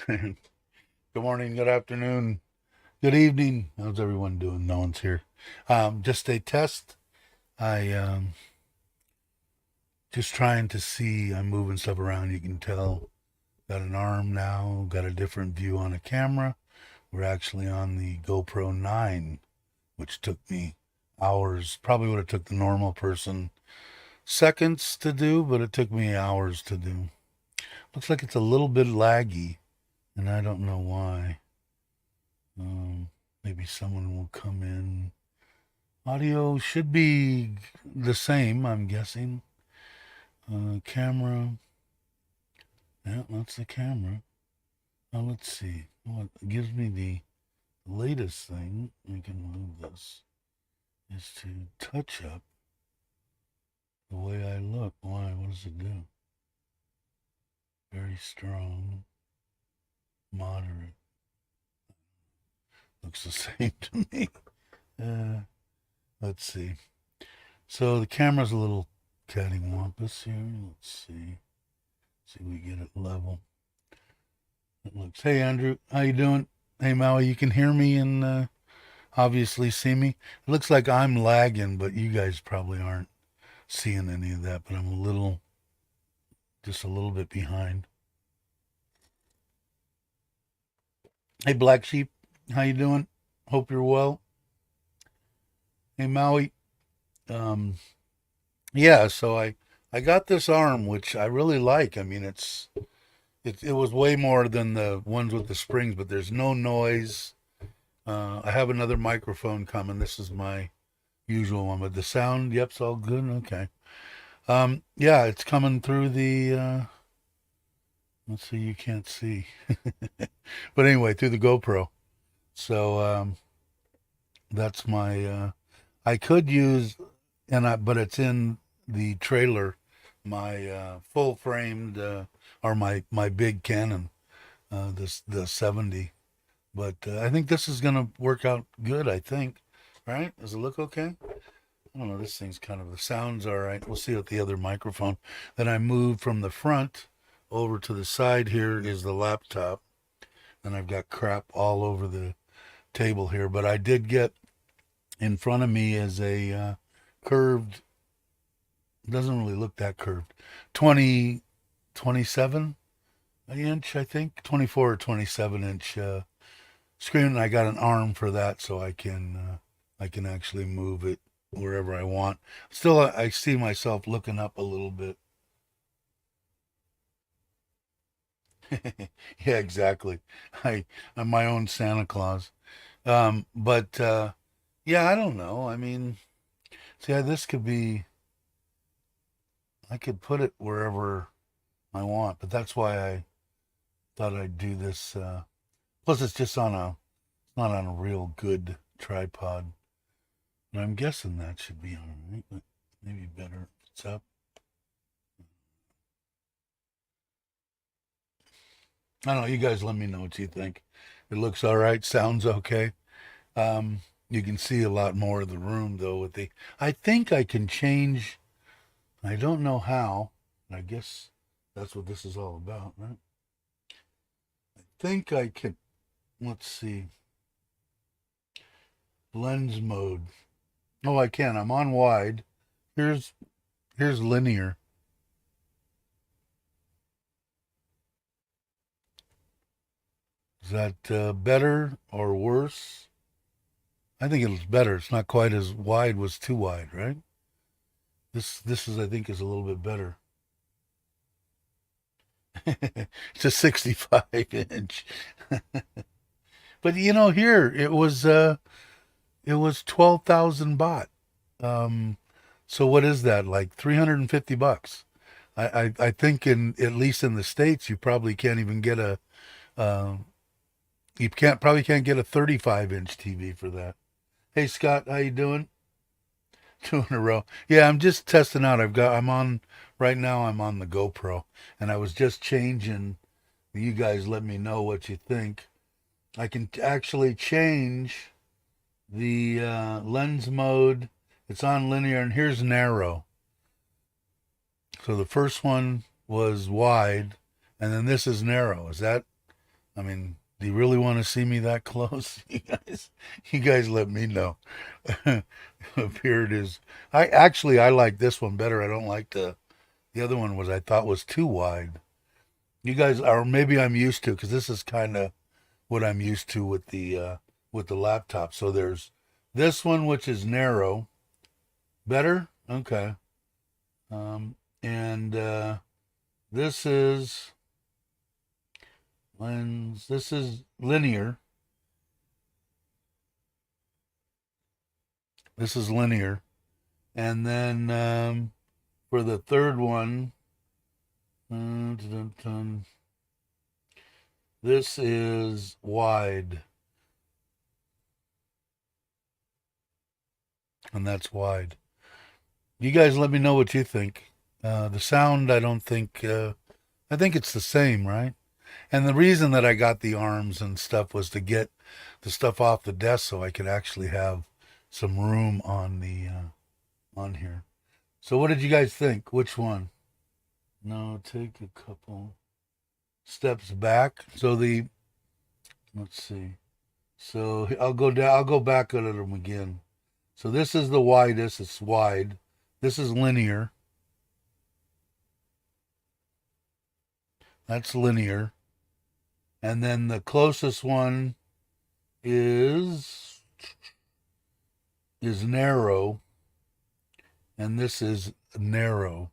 Good morning, good afternoon, good evening. How's everyone doing? No one's here. Just a test. I just trying to see. I'm moving stuff around. You can tell. Got an arm now. Got a different view on a camera. We're actually on the GoPro 9, which took me hours. Probably would have took the normal person seconds to do, but it took me hours to do. Looks like it's a little bit laggy, and I don't know why. Um, Maybe someone will come in. Audio should be the same, I'm guessing. Camera. Yeah, that's the camera. Now let's see. What gives me the latest thing, I can move this, is to touch up the way I look. Why? What does it do? Very strong. Moderate. Looks the same to me. Uh, let's see. So the camera's a little cattywampus here. Let's see. See if we get it level. It looks. Hey Andrew, how you doing? Hey Maui, you can hear me and obviously see me. It looks like I'm lagging, but you guys probably aren't seeing any of that. But I'm just a little bit behind. Hey Black Sheep, how you doing? Hope you're well. Hey Maui, um, yeah. So I got this arm, which I really like. I mean, it was way more than the ones with the springs, but there's no noise. I have another microphone coming. This is my usual one, but the sound, yep, it's all good. Okay. Yeah, it's coming through the. Let's see, you can't see, but anyway, through the GoPro. So that's my. I could use, but it's in the trailer. My full framed or my big Canon, this the 70. But I think this is gonna work out good. I think, right? Does it look okay? I don't know. This thing's kind of the sound's all right. We'll see with the other microphone. Then I moved from the front over to the side. Here is the laptop, and I've got crap all over the table here. But I did get in front of me is a curved. Doesn't really look that curved. 20, 27 inch, I think. 24 or 27 inch screen. And I got an arm for that, so I can actually move it wherever I want. Still, I see myself looking up a little bit. Yeah, exactly. I'm my own Santa Claus. But yeah, I don't know. I mean, see, this could be. I could put it wherever I want, but that's why I thought I'd do this. Plus, it's just not on a real good tripod. And I'm guessing that should be all right, but maybe better if it's up. I don't know. You guys let me know what you think. It looks all right. Sounds okay. You can see a lot more of the room though with the. I think I can change. I don't know how. I guess that's what this is all about, right? I think I can. Let's see. Lens mode. Oh, I can. I'm on wide. Here's here's linear. Is that better or worse? I think it's better. It's not quite as wide. Was too wide, right? This is I think is a little bit better. It's a 65 inch. But here it was 12,000 baht. Um, so what is that? Like 350 bucks. I think in at least in the States you probably can't even get a uh, you can't get a 35-inch TV for that. Hey Scott, how you doing? Two in a row. Yeah, I'm just testing out. I'm on right now. I'm on the GoPro, and I was just changing. You guys let me know what you think. I can actually change the lens mode. It's on linear, and here's narrow. So the first one was wide, and then this is narrow. Is that I mean, do you really want to see me that close? You guys let me know. Up here it is. I like this one better. I don't like the other one was I thought was too wide. You guys or maybe I'm used to because this is kind of what I'm used to with the laptop. So there's this one which is narrow, better. Okay. And this is lens. This is linear. This is linear. And then for the third one, this is wide. And that's wide. You guys let me know what you think. The sound, I don't think, I think it's the same, right? And the reason that I got the arms and stuff was to get the stuff off the desk so I could actually have some room on the on here. So what did you guys think? Which one? No, take a couple steps back. So the let's see. So I'll go down. I'll go back at them again. So this is the widest. It's wide. This is linear. That's linear. And then the closest one is narrow, and this is narrow.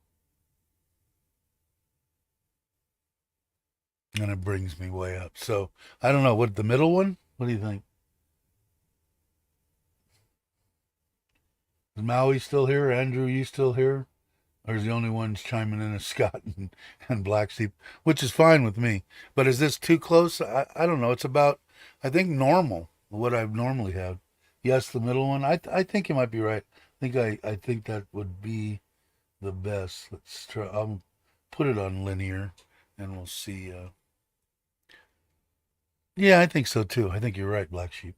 And it brings me way up. So I don't know what the middle one. What do you think? Is Maui still here? Andrew, you still here? Or is the only ones chiming in is Scott and Black Sheep, which is fine with me. But is this too close? I don't know. It's about, I think, normal, what I've normally had. Yes, the middle one. I think you might be right. I think that would be the best. Let's try. I'll put it on linear, and we'll see. Yeah, I think so too. I think you're right, Black Sheep.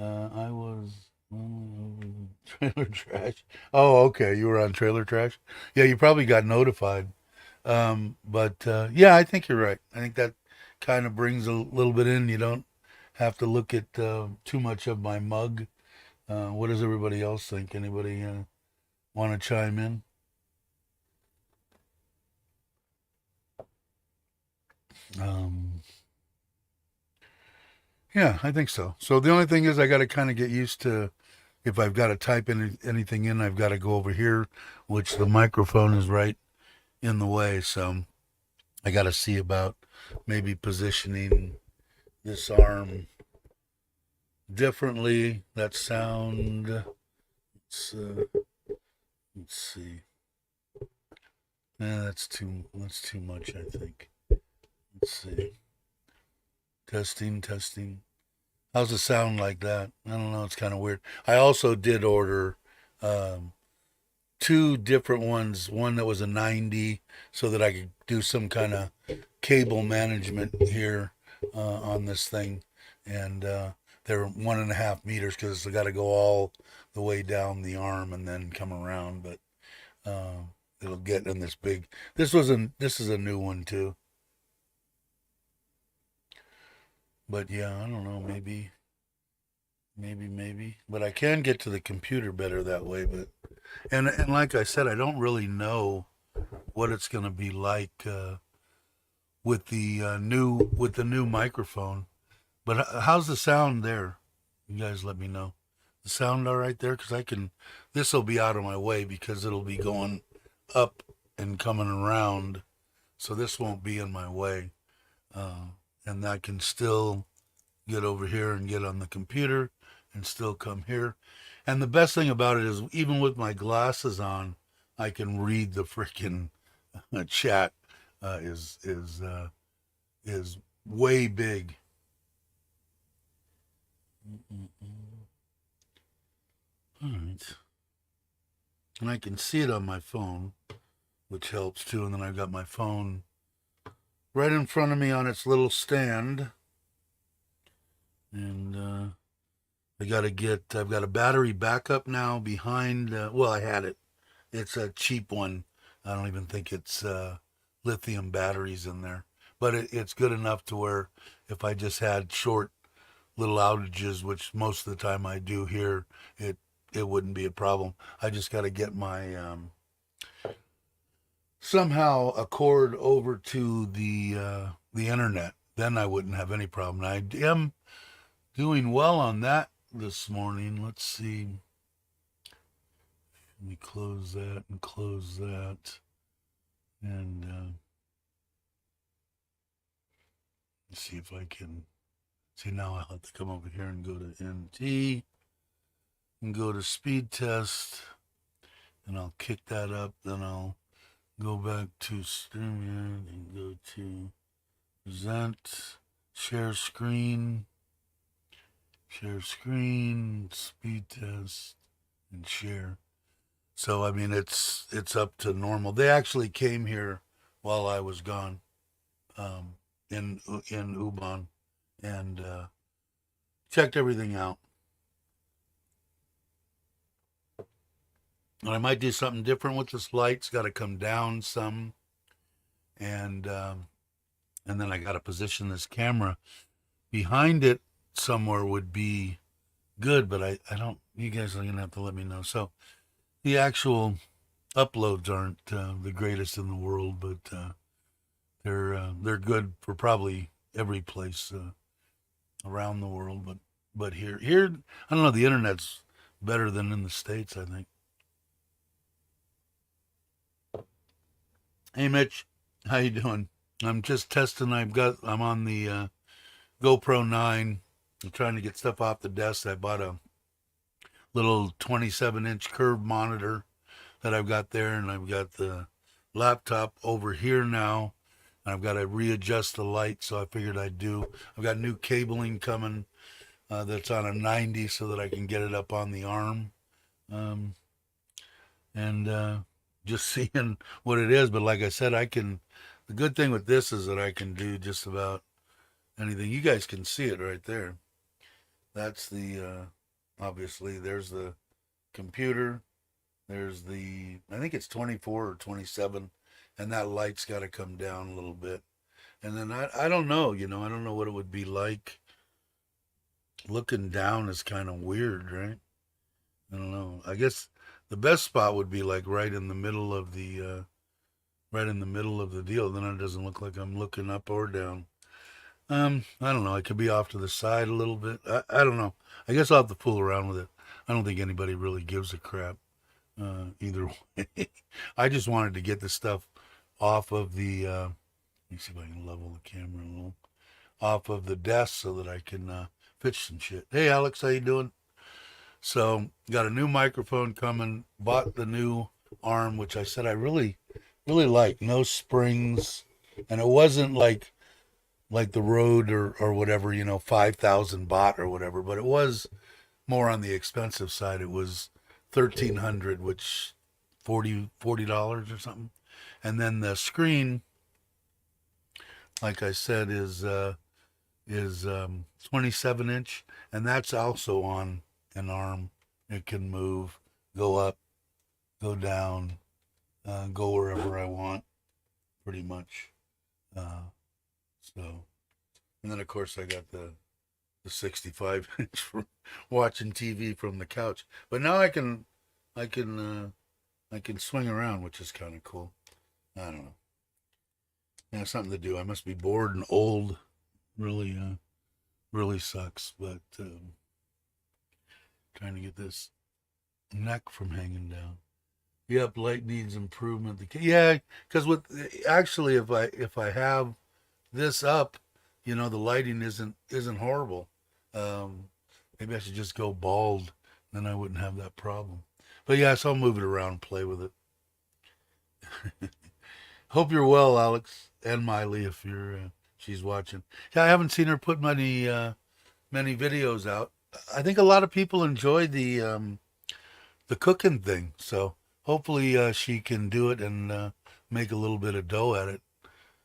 I was trailer trash. Oh, okay. You were on trailer trash. Yeah, you probably got notified. But yeah, I think you're right. I think that kind of brings a little bit in. You don't have to look at too much of my mug. What does everybody else think? Anybody want to chime in? Um, yeah, I think so. So the only thing is, I got to kind of get used to if I've got to type anything in, I've got to go over here, which the microphone is right in the way. So I got to see about maybe positioning this arm differently. That sound. Let's see. That's too much, I think. Let's see. Testing. How's it sound like that? I don't know. It's kind of weird. I also did order um, two different ones. One that was a 90, so that I could do some kind of cable management here on this thing, and they're 1.5 meters because I got to go all the way down the arm and then come around. But it'll get in this big. This is a new one too. But yeah, I don't know. Maybe. But I can get to the computer better that way. But and like I said, I don't really know what it's going to be like with the new microphone. But how's the sound there? You guys let me know. The sound all right there? Because I can. This will be out of my way because it'll be going up and coming around, so this won't be in my way. Uh, and I can still get over here and get on the computer and still come here. And the best thing about it is, even with my glasses on, I can read the freaking chat. Is way big. All right, and I can see it on my phone, which helps too. And then I've got my phone right in front of me on its little stand, and I've got a battery backup now behind. Well, I had it. It's a cheap one. I don't even think it's lithium batteries in there. but it's good enough to where if I just had short little outages, which most of the time I do here, it it wouldn't be a problem. I just got to get my somehow a cord over to the internet. Then I wouldn't have any problem. I am doing well on that this morning. Let's see. Let me close that and close that. And see if I can. See, now I'll have to come over here and go to NT and go to speed test. And I'll kick that up. Then I'll go back to StreamYard and go to present, share screen, speed test, and share. So I mean, it's up to normal. They actually came here while I was gone, in Ubon, and checked everything out. And I might do something different with this light. It's got to come down some, and then I got to position this camera behind it somewhere would be good, but I don't. You guys are gonna have to let me know. So the actual uploads aren't the greatest in the world, but they're good for probably every place around the world. But here I don't know. The internet's better than in the States, I think. Hey Mitch, how you doing? I'm just testing. I'm on the GoPro 9. I'm trying to get stuff off the desk. I bought a little 27-inch curved monitor that I've got there, and I've got the laptop over here now. And I've got to readjust the light, so I figured I'd do. I've got new cabling coming that's on a 90 so that I can get it up on the arm. Um, and just seeing what it is. But like I said, I can. The good thing with this is that I can do just about anything. You guys can see it right there. That's the obviously there's the computer. There's the I think it's 24 or 27, and that light's got to come down a little bit. And then I don't know, I don't know what it would be like. Looking down is kind of weird, right? I don't know. I guess the best spot would be like right in the middle of the deal. Then it doesn't look like I'm looking up or down. I don't know. I could be off to the side a little bit. I don't know. I guess I'll have to fool around with it. I don't think anybody really gives a crap either way. I just wanted to get the stuff off of the. Let me see if I can level the camera a little. Off of the desk so that I can pitch some shit. Hey Alex, how you doing? So got a new microphone coming. Bought the new arm, which I said I really like. No springs, and it wasn't like the Rode or whatever, 5,000 baht or whatever, but it was more on the expensive side. It was 1,300, which $40 or something. And then the screen, like I said, is 27 inch, and that's also on an arm. It can move, go up, go down, go wherever I want, pretty much. So, and then of course I got the 65 inch for watching TV from the couch. But now I can, I can swing around, which is kind of cool. I don't know. Yeah, something to do. I must be bored and old. Really, really sucks. But trying to get this neck from hanging down. Yep, light needs improvement. Yeah, because with actually, if I have this up, the lighting isn't horrible. Maybe I should just go bald, then I wouldn't have that problem. But yeah, so I'll move it around and play with it. Hope you're well, Alex and Miley, if she's watching. Yeah, I haven't seen her put many videos out. I think a lot of people enjoy the cooking thing, so hopefully she can do it and make a little bit of dough at it.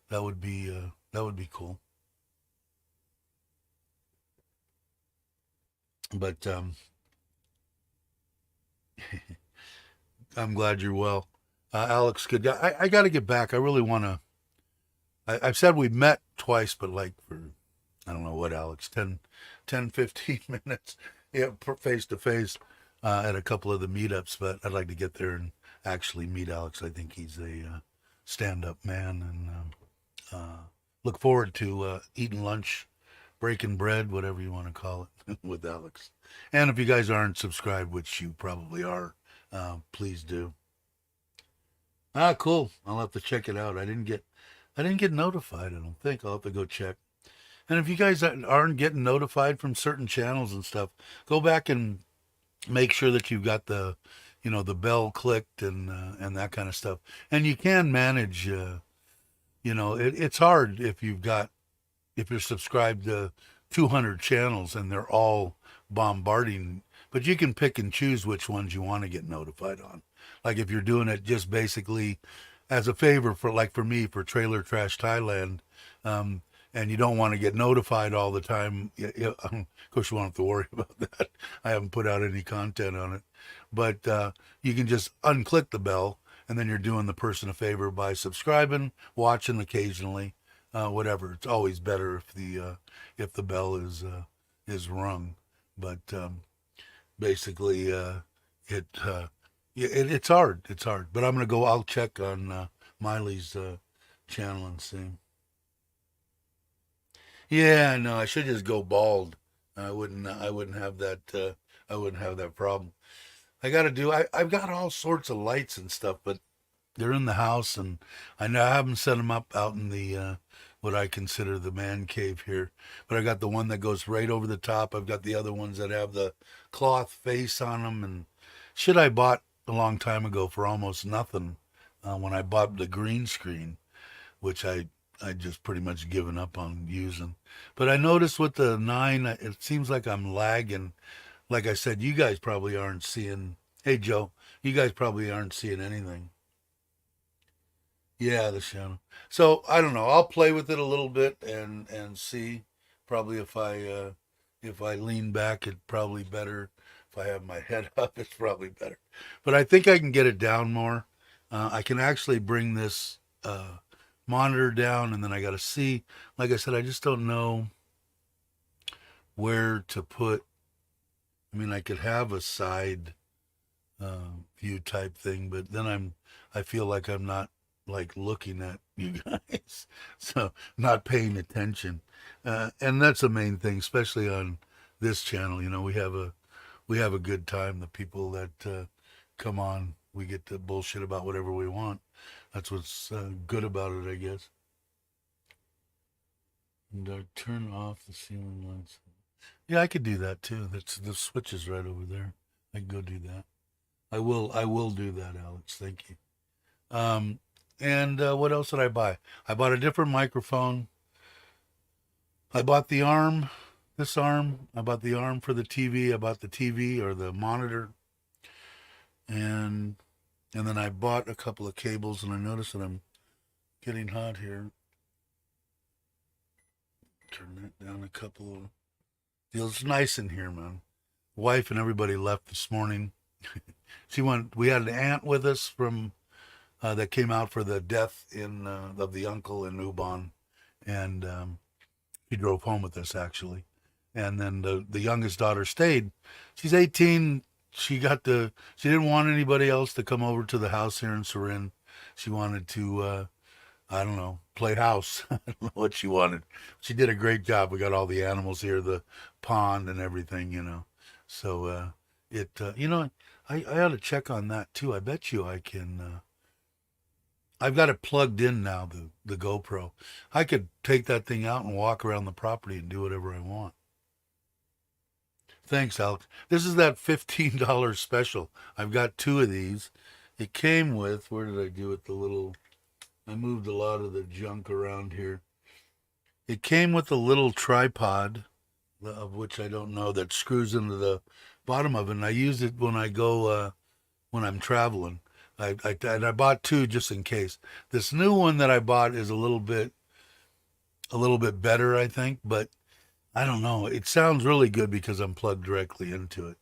That would be cool. But I'm glad you're well. Alex, good guy. I got to get back. I really want to. I've said we met twice, but like for, I don't know what, Alex, 15 minutes, yeah, face to face at a couple of the meetups. But I'd like to get there and actually meet Alex. I think he's a stand-up man, and look forward to eating lunch, breaking bread, whatever you want to call it, with Alex. And if you guys aren't subscribed, which you probably are, please do. Ah, cool. I'll have to check it out. I didn't get notified. I don't think I'll have to go check. And if you guys aren't getting notified from certain channels and stuff, go back and make sure that you've got the, the bell clicked and that kind of stuff. And you can manage. It's hard if you're subscribed to 200 channels and they're all bombarding, but you can pick and choose which ones you want to get notified on. Like if you're doing it just basically as a favor for, like for me, for Trailer Trash Thailand, and you don't want to get notified all the time. Of course, you won't have to worry about that. I haven't put out any content on it, but you can just unclick the bell, and then you're doing the person a favor by subscribing, watching occasionally, whatever. It's always better if the bell is rung, but basically it's hard. It's hard, but I'm gonna go. I'll check on Miley's channel and see. Yeah, no, I should just go bald. I wouldn't have that. I wouldn't have that problem. I've got all sorts of lights and stuff, but they're in the house, and I know I haven't set them up out in the what I consider the man cave here. But I got the one that goes right over the top. I've got the other ones that have the cloth face on them, and shit I bought a long time ago for almost nothing when I bought the green screen, which I just pretty much given up on using. But I noticed with the nine, it seems like I'm lagging. Like I said, you guys probably aren't seeing. Hey Joe, you guys probably aren't seeing anything. Yeah, the shadow. So I don't know. I'll play with it a little bit and see. Probably if I lean back, it's probably better. If I have my head up, it's probably better. But I think I can get it down more. I can actually bring this monitor down, and then I got to see. Like I said, I just don't know where to put. I mean, I could have a side view type thing, but then I feel like I'm not like looking at you guys, so not paying attention, and that's the main thing, especially on this channel. We have a good time. The people that come on, we get to bullshit about whatever we want. That's what's good about it, I guess. And turn off the ceiling lights. Yeah, I could do that too. That's the switch is right over there. I can go do that. I will do that, Alex. Thank you. Um, and what else did I buy? I bought a different microphone. I bought the arm, this arm. I bought the arm for the TV. I bought the TV or the monitor, and then I bought a couple of cables. And I noticed that I'm getting hot here. Turn that down a couple. Feels nice in here, man. Wife and everybody left this morning. She went. We had an aunt with us from that came out for the death in of the uncle in Ubon, and he drove home with us actually. And then the youngest daughter stayed. She's 18. She didn't want anybody else to come over to the house here in Surin. She wanted to I don't know, play house. I don't know what she wanted. She did a great job. We got all the animals here, the pond and everything. So I ought to check on that too. I bet you I can. I've got it plugged in now, the GoPro. I could take that thing out and walk around the property and do whatever I want. Thanks, Alex. This is that $15 special. I've got two of these. It came with, where did I do it? I moved a lot of the junk around here. It came with a little tripod, of which I don't know, that screws into the bottom of it. And I use it when I go, when I'm traveling. And I bought two just in case. This new one that I bought is a little bit better, I think, but I don't know. It sounds really good because I'm plugged directly into it.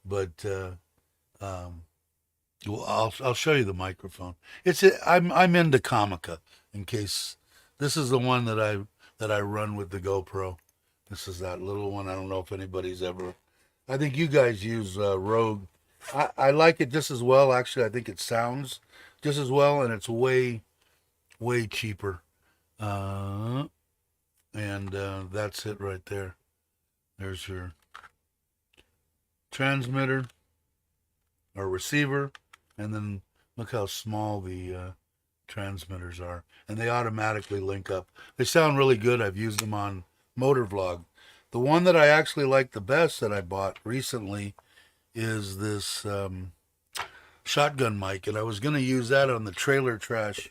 But um, well, I'll show you the microphone. I'm into Comica in case This is the one that I run with the GoPro. This is that little one. I don't know if anybody's ever. I think you guys use Rogue. I like it just as well. Actually, I think it sounds just as well, and it's way cheaper. Uh, and that's it right there. There's your transmitter or receiver, and then look how small the transmitters are, and they automatically link up. They sound really good. I've used them on Motorvlog. The one that I actually like the best that I bought recently is this shotgun mic, and I was going to use that on the trailer trash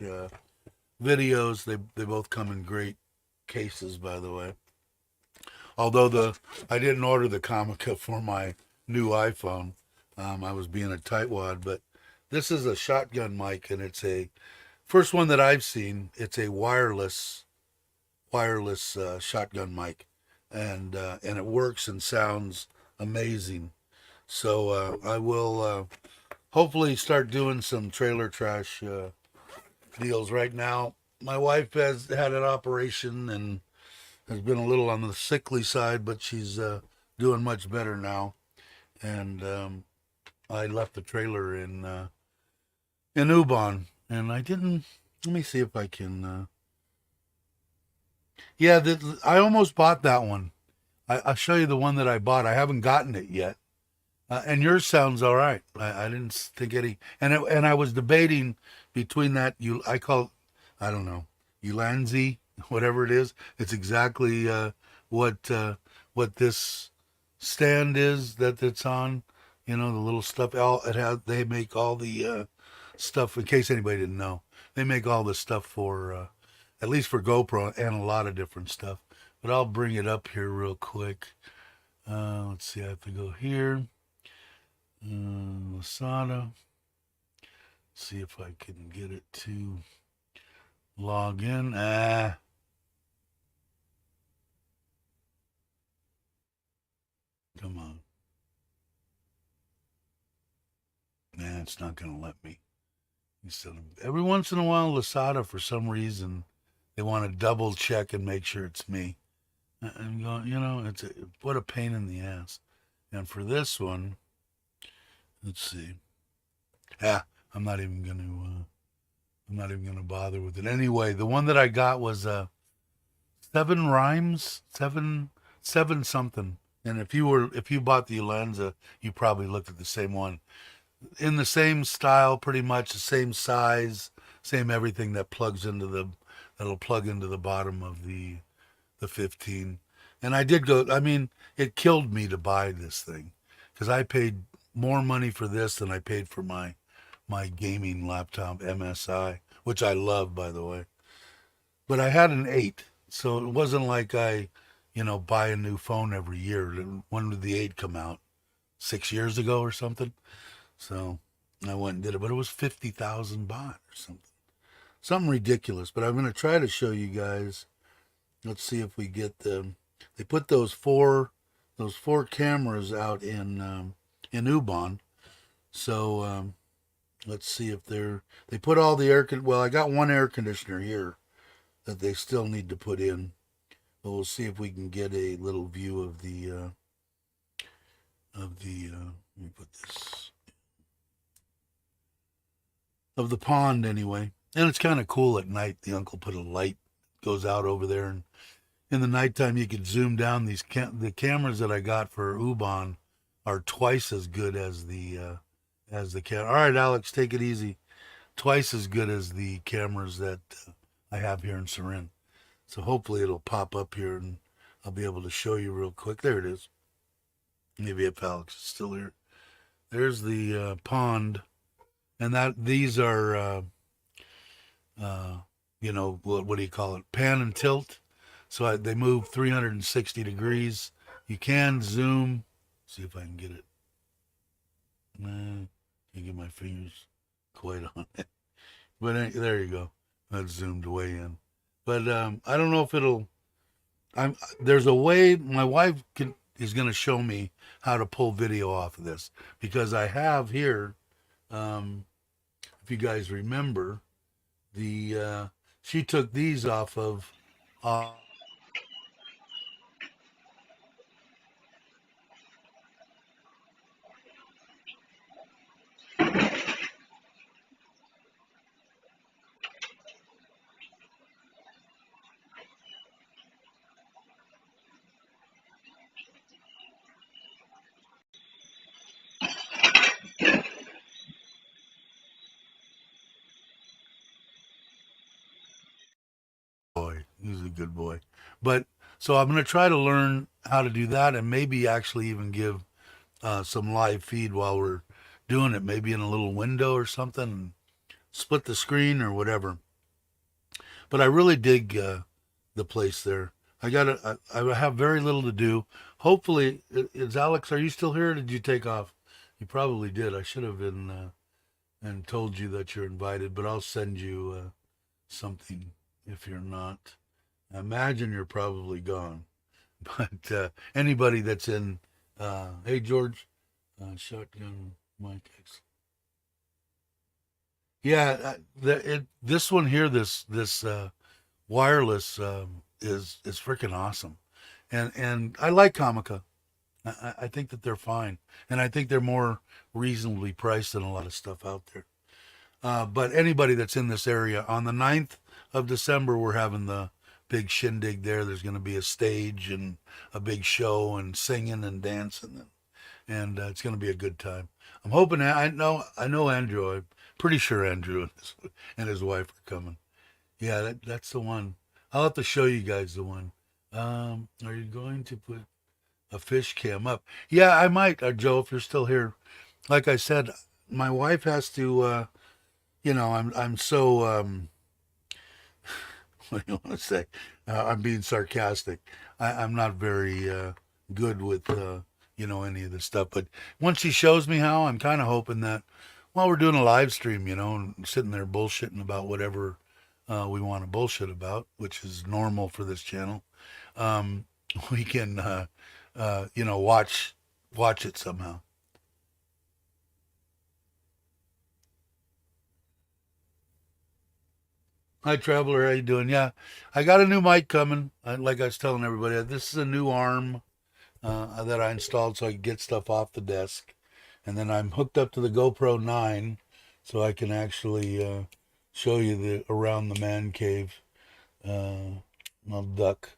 videos. They both come in great cases, by the way. Although I didn't order the Comica for my new iPhone. I was being a tightwad, but this is a shotgun mic, and it's a first one that I've seen. It's a wireless shotgun mic, and it works and sounds amazing. So I will hopefully start doing some trailer trash deals. Right now, my wife has had an operation and has been a little on the sickly side, but she's doing much better now. And I left the trailer in Ubon, and I didn't. Let me see if I can. Yeah, I almost bought that one. I'll show you the one that I bought. I haven't gotten it yet, and yours sounds all right. I didn't think any, and I was debating between that. I call, I don't know, Ulanzi, whatever it is. It's exactly what this stand is that it's on. You know, the little stuff. They make all the stuff. In case anybody didn't know, they make all the stuff for at least for GoPro and a lot of different stuff. But I'll bring it up here real quick. Let's see. I have to go here. Lasada. See if I can get it to log in. Come on. Nah, it's not going to let me. Every once in a while, Lasada, for some reason, they want to double check and make sure it's me. I'm going, what a pain in the ass. And for this one, let's see. I'm not even gonna bother with it. Anyway, the one that I got was seven rhymes, seven something. And if you bought the Ulanza, you probably looked at the same one. In the same style, pretty much the same size, same everything that'll plug into the bottom of the 15. And I did go, I mean, it killed me to buy this thing because I paid more money for this than I paid for my gaming laptop MSI, which I love, by the way. But I had an 8, so it wasn't like I, buy a new phone every year. When did the 8 come out? 6 years ago or something? So I went and did it, but it was 50,000 baht or something. Something ridiculous, but I'm going to try to show you guys. Let's see if we get them. They put those four cameras out in Ubon. So let's see if they put all the well, I got one air conditioner here that they still need to put in. But we'll see if we can get a little view of the let me put this, of the pond anyway. And it's kind of cool at night. The uncle put a light, goes out over there, and in the nighttime you can zoom down. The cameras that I got for Ubon are twice as good as the camera. All right, Alex, take it easy. Twice as good as the cameras that I have here in Surin. So hopefully it'll pop up here and I'll be able to show you real quick. There it is. Maybe if Alex is still here. There's the pond, and these are what do you call it? Pan and tilt. So they move 360 degrees. You can zoom. See if I can get it. Nah, can't get my fingers quite on it. But there you go. That's zoomed way in. But I don't know if it'll. There's a way my wife is going to show me how to pull video off of this, because I have here. If you guys remember, the she took these off boy. He's a good boy. But so I'm going to try to learn how to do that, and maybe actually even give some live feed while we're doing it, maybe in a little window or something, and split the screen or whatever. But I really dig the place there. I have very little to do. Hopefully, is Alex? Are you still here? Or did you take off? You probably did. I should have been and told you that you're invited, but I'll send you something if you're not. I imagine you're probably gone. But anybody that's in, hey George, shotgun Mike X. Yeah, this one here, this wireless is freaking awesome, and I like Comica. I think that they're fine, and I think they're more reasonably priced than a lot of stuff out there. But anybody that's in this area on the 9th of December, we're having the big shindig there. There's going to be a stage and a big show and singing and dancing, and it's going to be a good time. I'm hoping. I know Andrew. I'm pretty sure Andrew and his wife are coming. Yeah, that's the one. I'll have to show you guys the one. Are you going to put a fish cam up? Yeah, I might, Joe, if you're still here. Like I said, my wife has to. I'm so. What do you want to say? I'm being sarcastic. I'm not very good with any of this stuff. But once she shows me how, I'm kind of hoping that while we're doing a live stream, and sitting there bullshitting about whatever we want to bullshit about, which is normal for this channel, um, we can watch it somehow. Hi, Traveler. How you doing? Yeah, I got a new mic coming. Like I was telling everybody, this is a new arm that I installed so I can get stuff off the desk. And then I'm hooked up to the GoPro 9 so I can actually show you the around the man cave. I'll duck.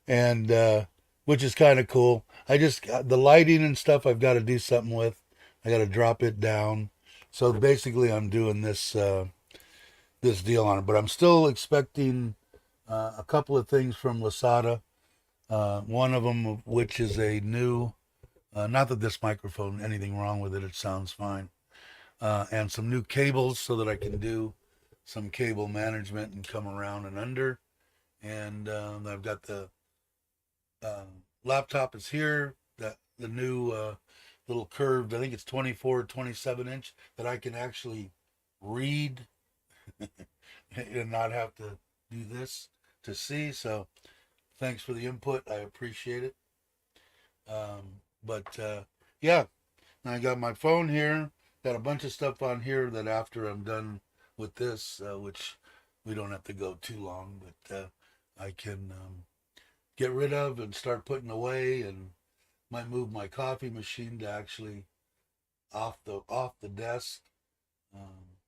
And which is kind of cool. I just the lighting and stuff I've got to do something with. I got to drop it down. So basically I'm doing this deal on it, but I'm still expecting a couple of things from Lasada. One of them, which is a new, not that this microphone, anything wrong with it, it sounds fine. And some new cables so that I can do some cable management and come around and under. And I've got the uh, laptop is here. That the new little curved, I think it's 24, 27 inch that I can actually read and not have to do this to see. So thanks for the input. I appreciate it. But yeah, I got my phone here. Got a bunch of stuff on here that after I'm done with this, which we don't have to go too long, but I can get rid of and start putting away, and might move my coffee machine to actually off the desk. Um,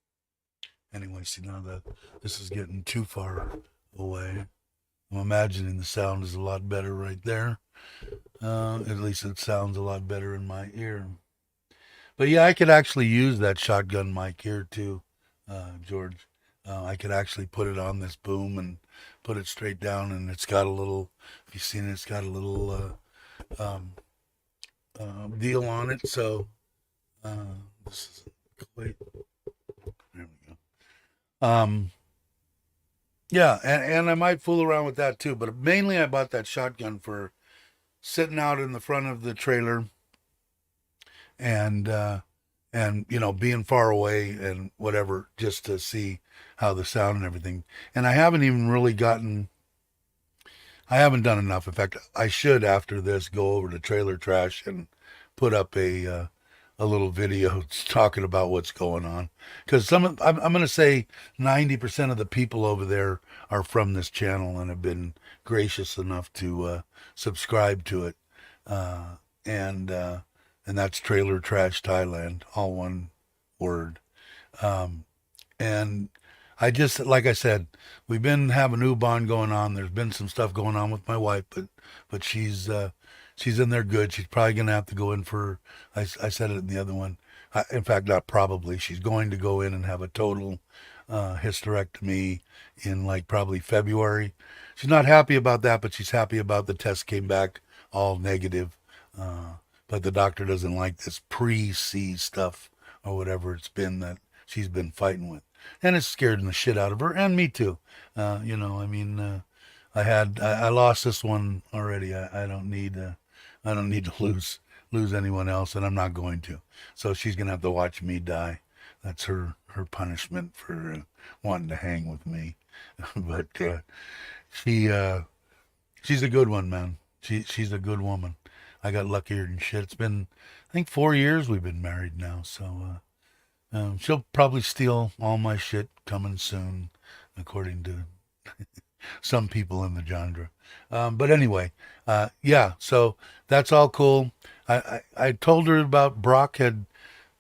anyway, see now that this is getting too far away. I'm imagining the sound is a lot better right there. At least it sounds a lot better in my ear. But yeah, I could actually use that shotgun mic here too, George. I could actually put it on this boom and put it straight down, and it's got a little. If you've seen it, it's got a little um, deal on it. So this is wait. There we go. Yeah, and I might fool around with that too, but mainly I bought that shotgun for sitting out in the front of the trailer and being far away and whatever, just to see how the sound and everything. And I haven't even really gotten. I haven't done enough. In fact, I should after this go over to Trailer Trash and put up a little video talking about what's going on. Because I'm going to say 90% of the people over there are from this channel and have been gracious enough to subscribe to it. Uh, and uh, and that's Trailer Trash Thailand, all one word. Um, and I just, like I said, we've been having U-Bahn going on. There's been some stuff going on with my wife, but she's in there good. She's probably gonna have to go in for. I said it in the other one. In fact, not probably. She's going to go in and have a total hysterectomy in like probably February. She's not happy about that, but she's happy about the test came back all negative. But the doctor doesn't like this pre-C stuff or whatever it's been that she's been fighting with, and it's scaring the shit out of her and me too. I mean, I lost this one already. I don't need to lose anyone else, and I'm not going to. So she's gonna have to watch me die. That's her punishment for wanting to hang with me. But she she's a good one, man. She's a good woman. I got luckier than shit. It's been, I think, 4 years we've been married now. So she'll probably steal all my shit coming soon, according to some people in the genre. But anyway, yeah. So that's all cool. I told her about Brock had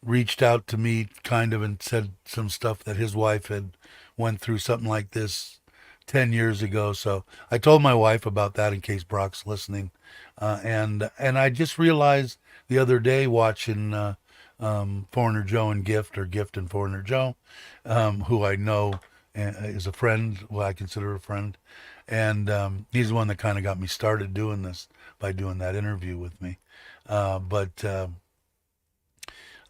reached out to me kind of and said some stuff that his wife had went through something like this 10 years ago. So I told my wife about that in case Brock's listening. And I just realized the other day watching Foreigner Joe and Gift, or Gift and Foreigner Joe, who I know is a friend, well, I consider a friend. And he's the one that kind of got me started doing this by doing that interview with me. But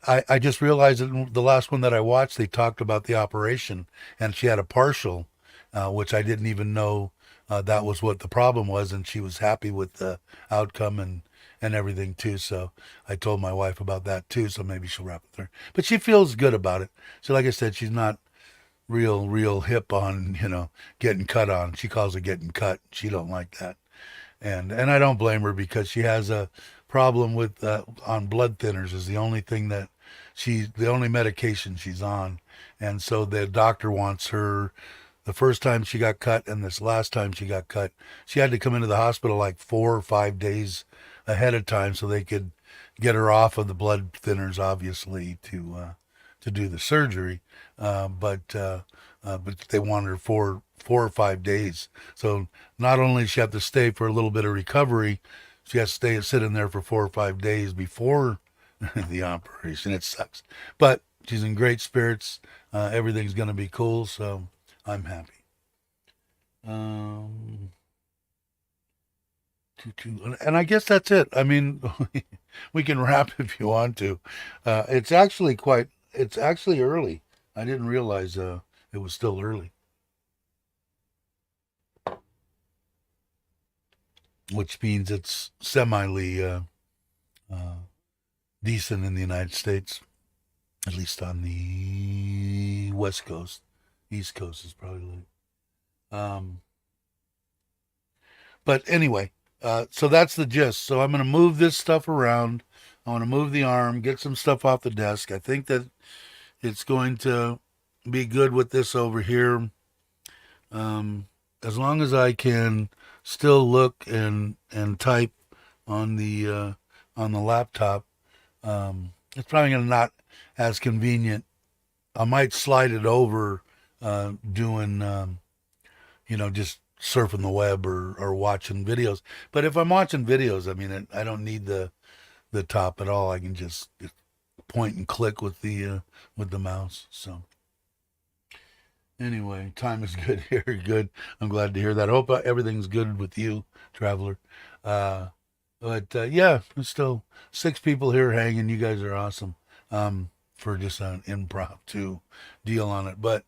I just realized that the last one that I watched, they talked about the operation, and she had a partial, which I didn't even know that was what the problem was, and she was happy with the outcome and everything too. So I told my wife about that too, so maybe she'll wrap with her. But she feels good about it. So like I said, she's not real hip on getting cut on. She calls it getting cut. She don't like that, and I don't blame her because she has a problem with on blood thinners is the only thing that the only medication she's on, and so the doctor wants her. The first time she got cut and this last time she got cut, she had to come into the hospital like 4 or 5 days ahead of time so they could get her off of the blood thinners, obviously, to do the surgery. But they wanted her for 4 or 5 days. So not only does she have to stay for a little bit of recovery, she has to stay and sit in there for 4 or 5 days before the operation. It sucks, but she's in great spirits. Everything's gonna be cool, so I'm happy. Um, and I guess that's it. I mean, we can wrap if you want to. It's actually early. I didn't realize it was still early, which means it's semi uh, decent in the United States, at least on the West Coast. East Coast is probably late. Um, but anyway, so that's the gist. So I'm going to move this stuff around. I want to move the arm, get some stuff off the desk. I think that it's going to be good with this over here. Um, as long as I can still look and type on the laptop, it's probably gonna not as convenient. I might slide it over doing just surfing the web or watching videos. But if I'm watching videos, I mean I don't need the top at all. I can just point and click with the mouse. So anyway, time is good here. Good. I'm glad to hear that. I hope everything's good with you, traveler. Uh, but yeah, there's still 6 people here hanging. You guys are awesome for just an impromptu deal on it. But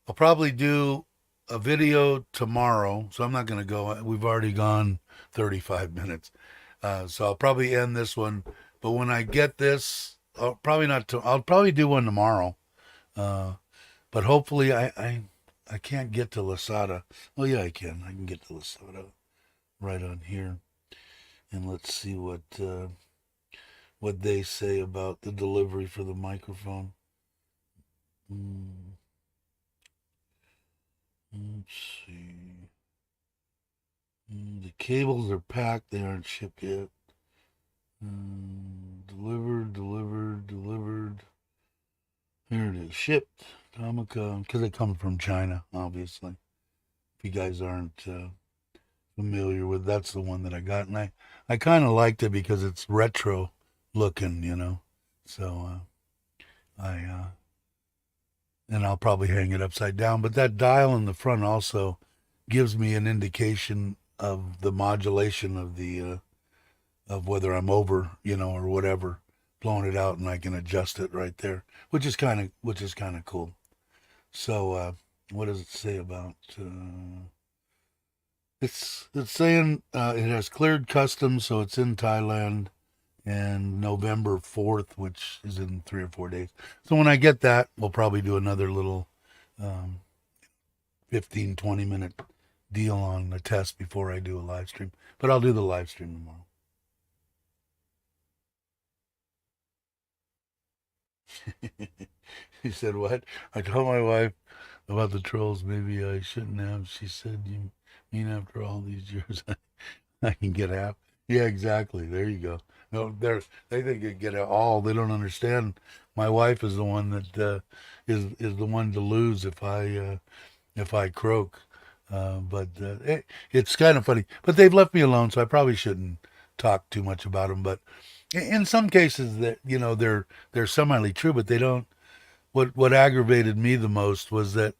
I'll probably do a video tomorrow, so I'm not going to go. We've already gone 35 minutes. So I'll probably end this one. But when I get this, I'll probably not. I'll probably do one tomorrow. Uh, but hopefully, I can't get to Lasada. Oh yeah, I can. I can get to Lasada right on here. And let's see what they say about the delivery for the microphone. Mm, let's see. The cables are packed. They aren't shipped yet. Delivered, delivered, delivered. Here it is. Shipped. Tamaka, because they come from China, obviously. If you guys aren't familiar with, that's the one that I got, and I kind of liked it because it's retro looking, you know. So I and I'll probably hang it upside down. But that dial in the front also gives me an indication of the modulation of the of whether I'm over, you know, or whatever, blowing it out, and I can adjust it right there, which is kind of cool. So what does it say about? It's saying it has cleared customs, so it's in Thailand, and November 4th, which is in 3 or 4 days. So when I get that, we'll probably do another little um, 15, 20 minute deal on the test before I do a live stream. But I'll do the live stream tomorrow. He said, "What?" I told my wife about the trolls. Maybe I shouldn't have. She said, "You mean after all these years, I can get half?" Yeah, exactly. There you go. No, they think you get it all. They don't understand. My wife is the one that is the one to lose if I croak. But it's kind of funny. But they've left me alone, so I probably shouldn't talk too much about them. But in some cases, that you know, they're semi true, but they don't. What aggravated me the most was that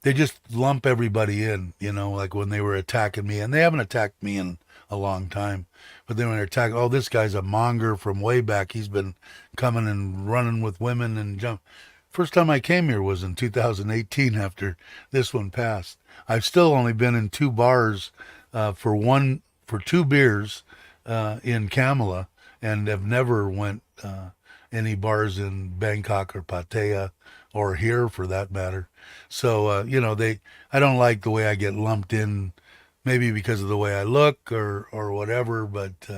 they just lump everybody in, you know, like when they were attacking me, and they haven't attacked me in a long time, but then when they're attacking, oh, this guy's a monger from way back. He's been coming and running with women and jump. First time I came here was in 2018 after this one passed. I've still only been in two bars for two beers in Kamala, and have never went any bars in Bangkok or Pattaya or here for that matter. So you know, they I don't like the way I get lumped in, maybe because of the way I look or whatever. But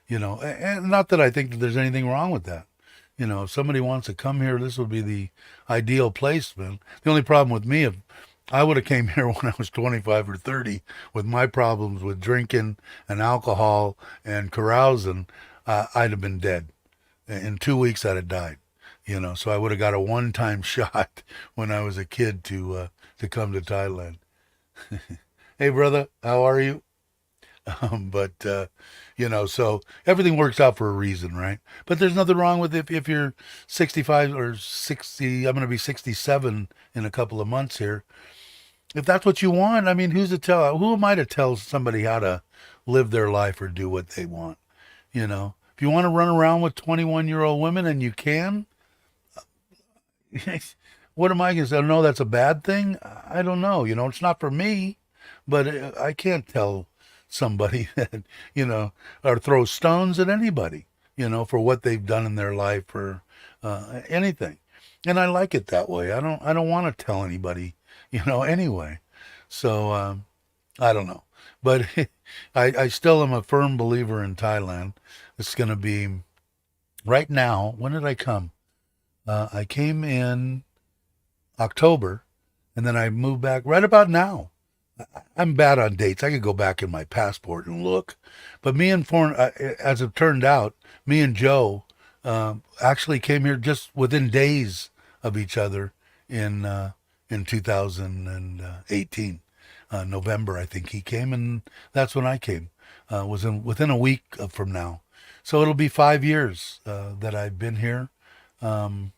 you know, and not that I think that there's anything wrong with that. You know, if somebody wants to come here, this would be the ideal place, man. The only problem with me, if I would have came here when I was 25 or 30 with my problems with drinking and alcohol and carousing, I'd have been dead. In 2 weeks, I'd have died. You know, so I would have got a one-time shot when I was a kid to come to Thailand. Hey, brother, how are you? But you know, so everything works out for a reason, right? But there's nothing wrong with if you're 65 or 60. I'm going to be 67 in a couple of months here. If that's what you want, I mean, who's to tell? Who am I to tell somebody how to live their life or do what they want? You know, if you want to run around with 21-year-old women and you can, what am I going to say? No, that's a bad thing. I don't know. You know, it's not for me, but I can't tell somebody that, you know, or throw stones at anybody, you know, for what they've done in their life or anything. And I like it that way. I don't want to tell anybody, you know, anyway. So I don't know, but I still am a firm believer in Thailand. It's going to be right now. When did I come? I came in October, and then I moved back right about now. I'm bad on dates. I could go back in my passport and look, but as it turned out, me and Joe actually came here just within days of each other in uh, in 2018, November. I think he came, and that's when I came. Was in within a week from now, so it'll be 5 years that I've been here. Um,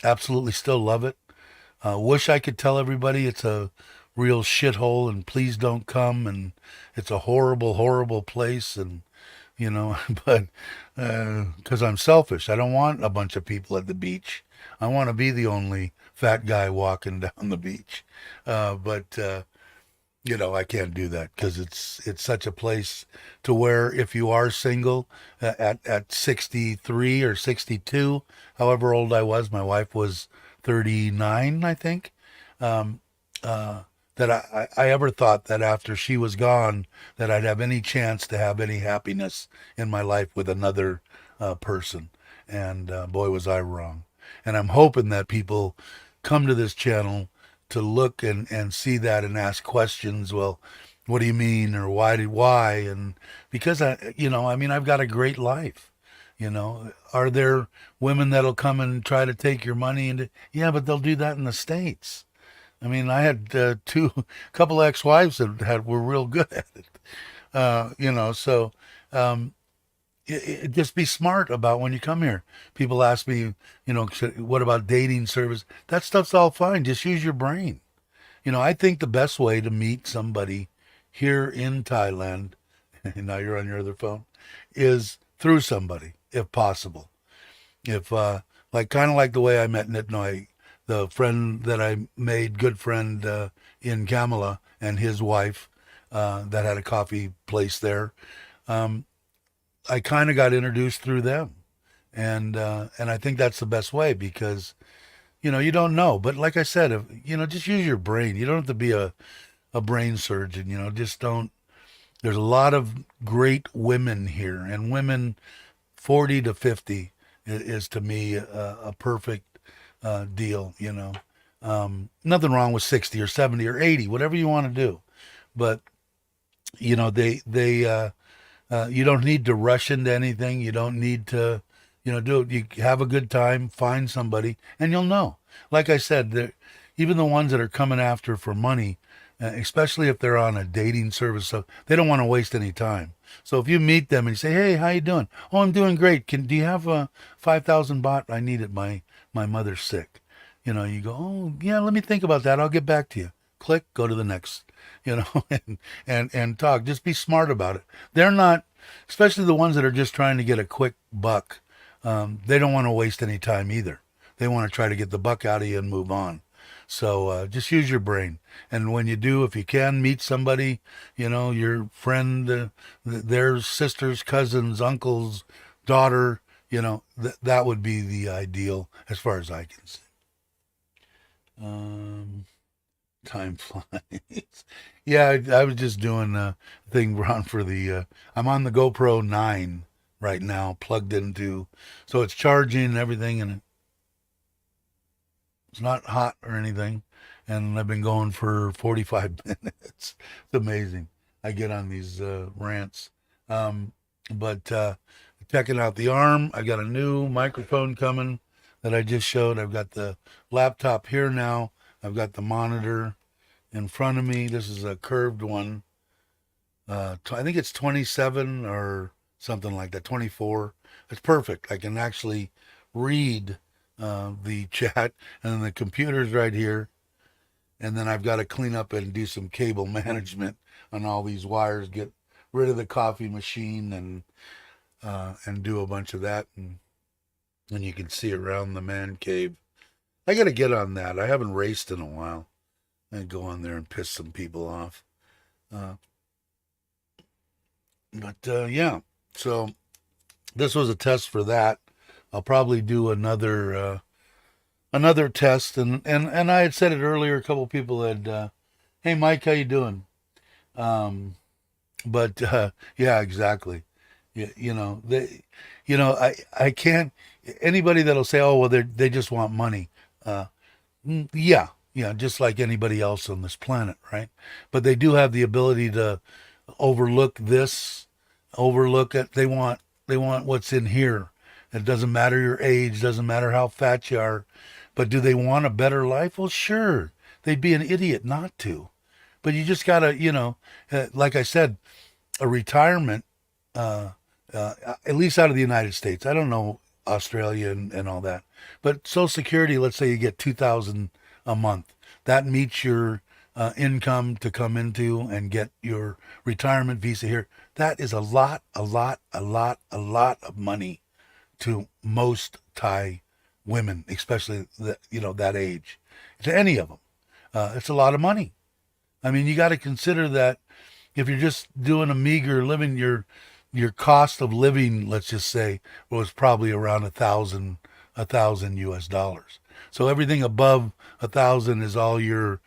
Absolutely, still love it. Wish I could tell everybody it's a real shithole and please don't come and it's a horrible, horrible place and you know, but because I'm selfish, I don't want a bunch of people at the beach. I want to be the only fat guy walking down the beach. But you know, I can't do that because it's such a place to where if you are single at 63 or 62, however old I was, my wife was 39, I think. Um, that I ever thought that after she was gone that I'd have any chance to have any happiness in my life with another person. And boy, was I wrong. And I'm hoping that people come to this channel to look and see that and ask questions. Well, what do you mean, or why? And because I mean, I've got a great life. Are there women that'll come and try to take your money? And yeah, but they'll do that in the States. I mean, I had couple of ex-wives that were real good at it. So um, just be smart about when you come here. People ask me, what about dating service? That stuff's all fine. Just use your brain. I think the best way to meet somebody here in Thailand, and now you're on your other phone, is through somebody, if possible. If like kind of like the way I met Nitnoy, the friend that I made, good friend in Kamala, and his wife that had a coffee place there. Um, I kind of got introduced through them, and I think that's the best way because you don't know. But like I said, if, just use your brain. You don't have to be a brain surgeon. Just don't. There's a lot of great women here, and women 40 to 50 is to me a perfect deal. Nothing wrong with 60 or 70 or 80, whatever you want to do. But they you don't need to rush into anything. You don't need to, do it. You have a good time, find somebody, and you'll know. Like I said, even the ones that are coming after for money, especially if they're on a dating service, so they don't want to waste any time. So if you meet them and you say, "Hey, how you doing?" "Oh, I'm doing great. Do you have a 5,000 baht? I need it. My mother's sick." You go, "Oh, yeah. Let me think about that. I'll get back to you." Click, go to the next. And talk. Just be smart about it. They're not, especially the ones that are just trying to get a quick buck. They don't want to waste any time either. They want to try to get the buck out of you and move on. So just use your brain. And when you do, if you can meet somebody, your friend, their sisters, cousins, uncles, daughter, that would be the ideal as far as I can see. Time flies. Yeah, I was just doing a thing, Ron, for I'm on the GoPro 9 right now, plugged into, so it's charging and everything, and it's not hot or anything. And I've been going for 45 minutes. It's amazing. I get on these rants. But checking out the arm. I got a new microphone coming that I just showed. I've got the laptop here now. I've got the monitor in front of me. This is a curved one. I think it's 27 or something like that, 24. It's perfect. I can actually read the chat, and then the computer's right here. And then I've got to clean up and do some cable management on all these wires, get rid of the coffee machine, and do a bunch of that. And you can see around the man cave. I got to get on that. I haven't raced in a while. And go on there and piss some people off. Uh, yeah, so this was a test for that. I'll probably do another test, and I had said it earlier. A couple people had, "Hey Mike, how you doing?" Um, but yeah, exactly. I can't. Anybody that'll say, "Oh well, they just want money." Uh, yeah, yeah, just like anybody else on this planet, right? But they do have the ability to overlook this, overlook it. They want what's in here. It doesn't matter your age, doesn't matter how fat you are, but do they want a better life? Well, sure. They'd be an idiot not to. But you just gotta, like I said, a retirement, uh, at least out of the United States. I don't know Australia and all that, but Social Security. Let's say you get 2,000 a month. That meets your income to come into and get your retirement visa here. That is a lot, a lot, a lot, a lot of money to most Thai women, especially that age. To any of them, it's a lot of money. I mean, you got to consider that if you're just doing a meager living, your cost of living, let's just say, was probably around a thousand US dollars. So everything above 1,000 is all your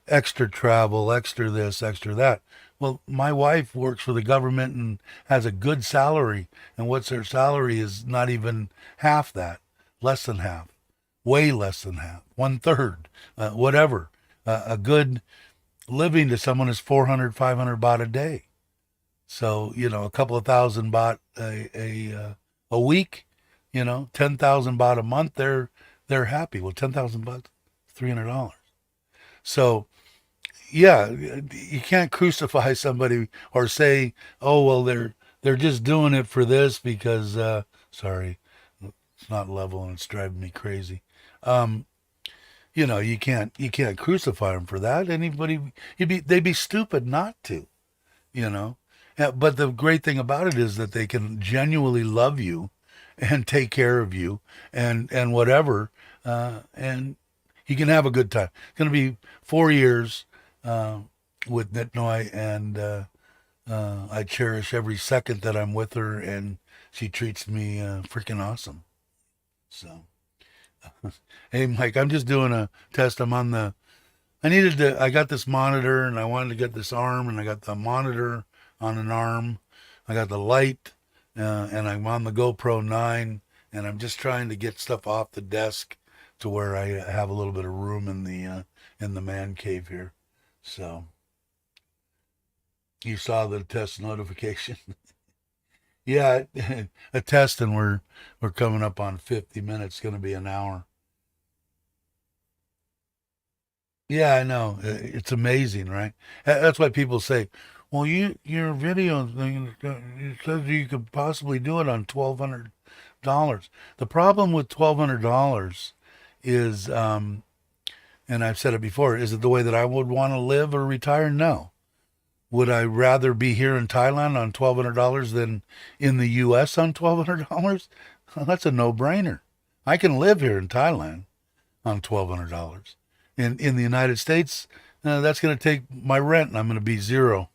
extra travel, extra this, extra that. Well, my wife works for the government and has a good salary, and what's her salary is not even half that, less than half, way less than half, one third, whatever. A good living to someone is 400, 500 baht a day. So, a couple of thousand baht a week, 10,000 baht a month, they're happy. Well, 10,000 baht, $300. So, yeah, you can't crucify somebody or say, "Oh, well, they're just doing it for this because sorry, it's not level and it's driving me crazy." Um, you can't crucify them for that. They'd be stupid not to, you know. But the great thing about it is that they can genuinely love you and take care of you and whatever, and you can have a good time. It's going to be 4 years uh, with Nitnoy, and I cherish every second that I'm with her, and she treats me freaking awesome. So, hey, Mike, I'm just doing a test. I got this monitor and I wanted to get this arm, and I got the monitor on an arm. I got the light, and I'm on the GoPro 9, and I'm just trying to get stuff off the desk to where I have a little bit of room in the man cave here. So you saw the test notification. Yeah, a test, and we're coming up on 50 minutes. It's going to be an hour. Yeah, I know. It's amazing, right? That's why people say, "Well, your video thing it says you could possibly do it on $1,200." The problem with $1,200 is, and I've said it before, is it the way that I would want to live or retire? No. Would I rather be here in Thailand on $1,200 than in the U.S. on $1,200? That's a no-brainer. I can live here in Thailand on $1,200. In the United States, that's going to take my rent, and I'm going to be zero.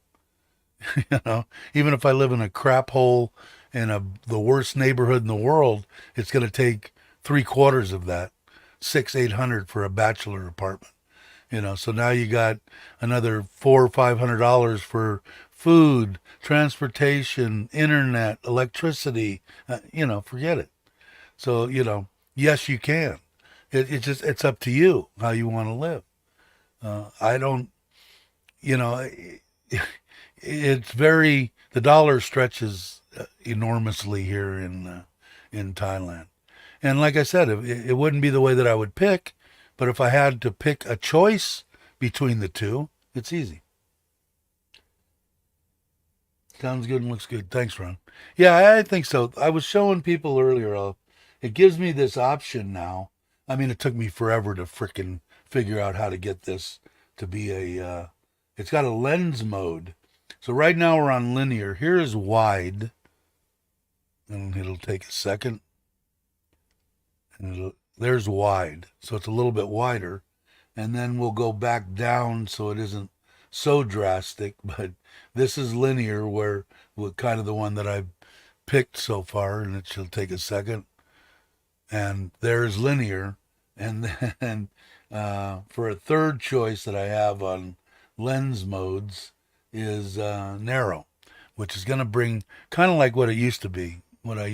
you know, Even if I live in a crap hole in the worst neighborhood in the world, it's going to take three-quarters of that, 800 for a bachelor apartment. So now you got another $400 or $500 for food, transportation, internet, electricity. Forget it. So yes, you can. It's up to you how you want to live. I don't, you know, it's very the dollar stretches enormously here in Thailand, and like I said, it wouldn't be the way that I would pick, but if I had to pick a choice between the two, it's easy. Sounds good and looks good. Thanks, Ron. Yeah, I think so. I was showing people earlier. It gives me this option now. I mean, it took me forever to frickin' figure out how to get this to be a. It's got a lens mode. So right now we're on linear. Here is wide, and it'll take a second. And there's wide, so it's a little bit wider, and then we'll go back down so it isn't so drastic. But this is linear, where with kind of the one that I've picked so far, and it shall take a second. And there's linear, and then for a third choice that I have on lens modes is narrow, which is going to bring kind of like what it used to be, what I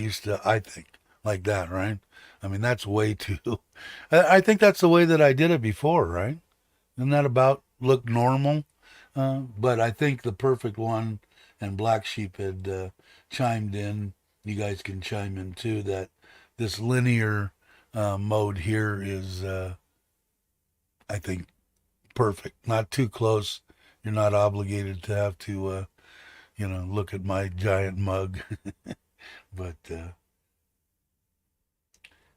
think, like that, right? I mean, that's way too. I think that's the way that I did it before, right? Isn't that about look normal? But I think the perfect one, and Black Sheep had chimed in. You guys can chime in too. That this linear mode here is, I think, perfect. Not too close. You're not obligated to have to, look at my giant mug. But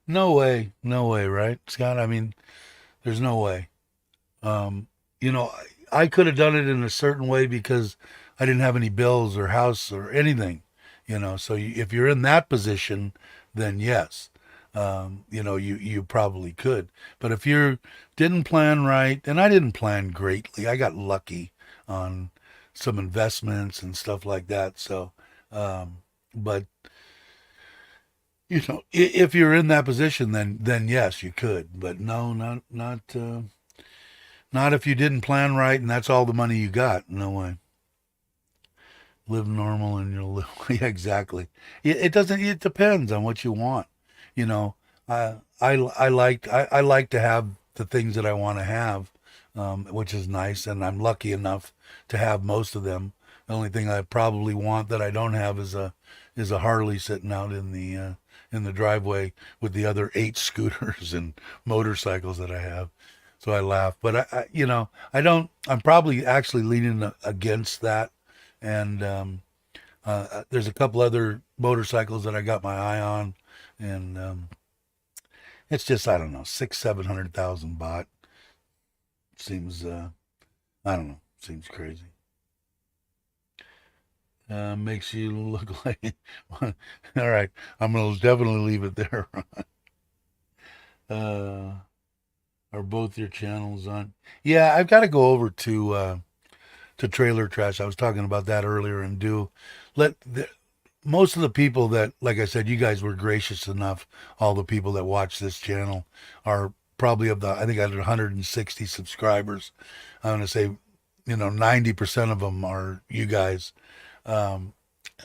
no way, right, Scott? I mean, there's no way. Um, I could have done it in a certain way because I didn't have any bills or house or anything. So if you're in that position, then yes, you probably could. But if you didn't plan right, and I didn't plan greatly, I got lucky on some investments and stuff like that. So, but if you're in that position, then yes, you could. But no, not if you didn't plan right and that's all the money you got. No way. Live normal and you'll live. Yeah, exactly. It doesn't. It depends on what you want. You know, I like to have the things that I want to have, which is nice, and I'm lucky enough to have most of them. The only thing I probably want that I don't have is a Harley sitting out in the driveway with the other 8 scooters and motorcycles that I have. So I laugh, but you know, I don't. I'm probably actually leaning against that, and there's a couple other motorcycles that I got my eye on, and it's just I don't know, 600,000, 700,000 baht seems I don't know, seems crazy. Makes you look like all right. I'm gonna definitely leave it there. uh, are both your channels on? Yeah, I've got to go over to Trailer Trash. I was talking about that earlier, and do let the, most of the people that, like I said, you guys were gracious enough. All the people that watch this channel are probably of the, I think I had 160 subscribers. I'm going to say, 90% of them are you guys. Um,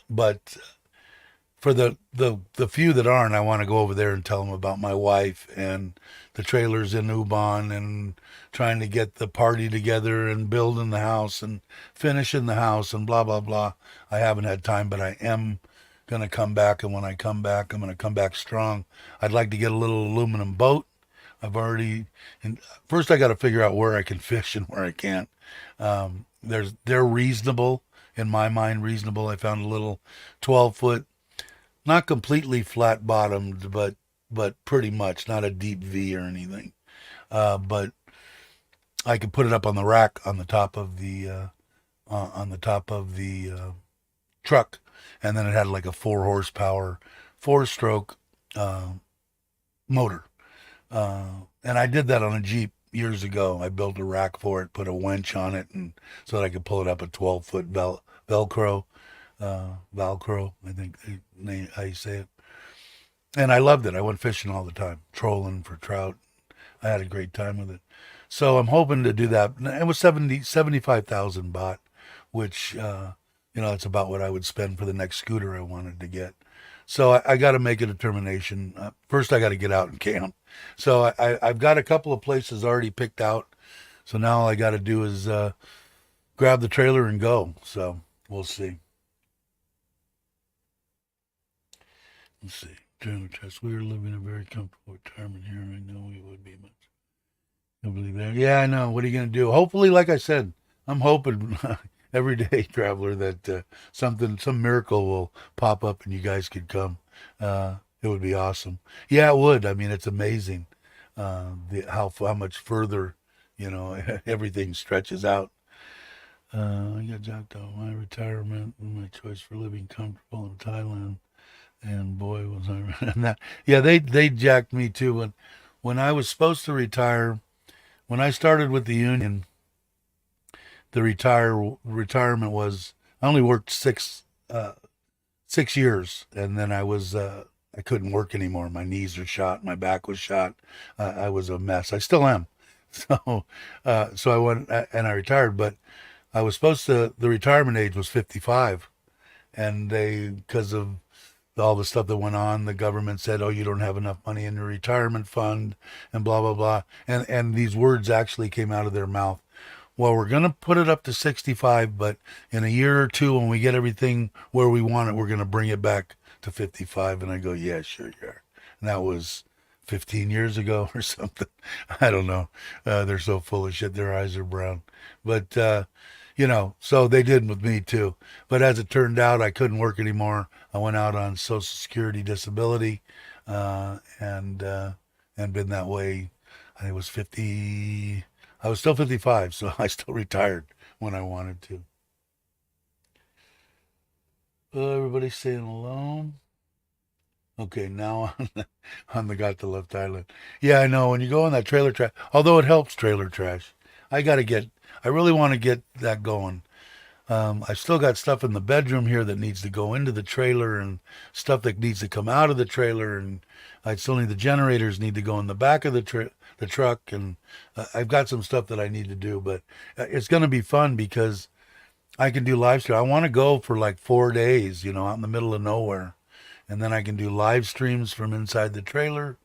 but for the few that aren't, I want to go over there and tell them about my wife and the trailers in Ubon and trying to get the party together and building the house and finishing the house and blah blah blah. I haven't had time, but I am gonna come back, and when I come back, I'm gonna come back strong. I'd like to get a little aluminum boat. I've already, and first I got to figure out where I can fish and where I can't. They're reasonable in my mind. Reasonable. I found a little 12 foot, not completely flat bottomed, but pretty much not a deep V or anything. But I could put it up on the rack on the top of the truck, and then it had like a 4 horsepower, 4 stroke uh, motor. And I did that on a Jeep years ago. I built a rack for it, put a winch on it, and so that I could pull it up a 12 foot Velcro, Velcro, I think how you say it. And I loved it. I went fishing all the time, trolling for trout. I had a great time with it. So I'm hoping to do that. It was 75,000 baht, which, it's about what I would spend for the next scooter I wanted to get. So I got to make a determination. First, I got to get out and camp. So I've got a couple of places already picked out. So now all I got to do is grab the trailer and go. So we'll see. Let's see. Trailer test. We are living a very comfortable retirement here. I know we would be much. I believe that. Yeah, I know. What are you going to do? Hopefully, like I said, I'm hoping every day, traveler, that some miracle will pop up and you guys could come. It would be awesome. Yeah, it would. I mean, it's amazing how much further, everything stretches out. I got jacked out my retirement and my choice for living comfortable in Thailand. And boy, was I and that. Yeah, they jacked me too. When I was supposed to retire, when I started with the union, the retirement was I only worked 6 years, and then I couldn't work anymore. My knees are shot, my back was shot. I was a mess. I still am. So I went and I retired, but I was supposed to. The retirement age was 55, and because of all the stuff that went on, the government said, "Oh, you don't have enough money in your retirement fund," and blah blah blah. And these words actually came out of their mouth. Well, we're going to put it up to 65, but in a year or two, when we get everything where we want it, we're going to bring it back to 55. And I go, yeah, sure, you are. And that was 15 years ago or something. I don't know. They're so full of shit. Their eyes are brown. But, so they did with me too. But as it turned out, I couldn't work anymore. I went out on Social Security disability, and been that way. I think it was 50. I was still 55, so I still retired when I wanted to. Everybody's staying alone. Okay, now on the Got to Love Thailand. Yeah, I know. When you go on that trailer trash, although it helps trailer trash, I really want to get that going. I've still got stuff in the bedroom here that needs to go into the trailer and stuff that needs to come out of the trailer, and I still need the generators need to go in the back of the truck, and I've got some stuff that I need to do, but it's going to be fun because I can do live stream. I want to go for like 4 days, out in the middle of nowhere, and then I can do live streams from inside the trailer,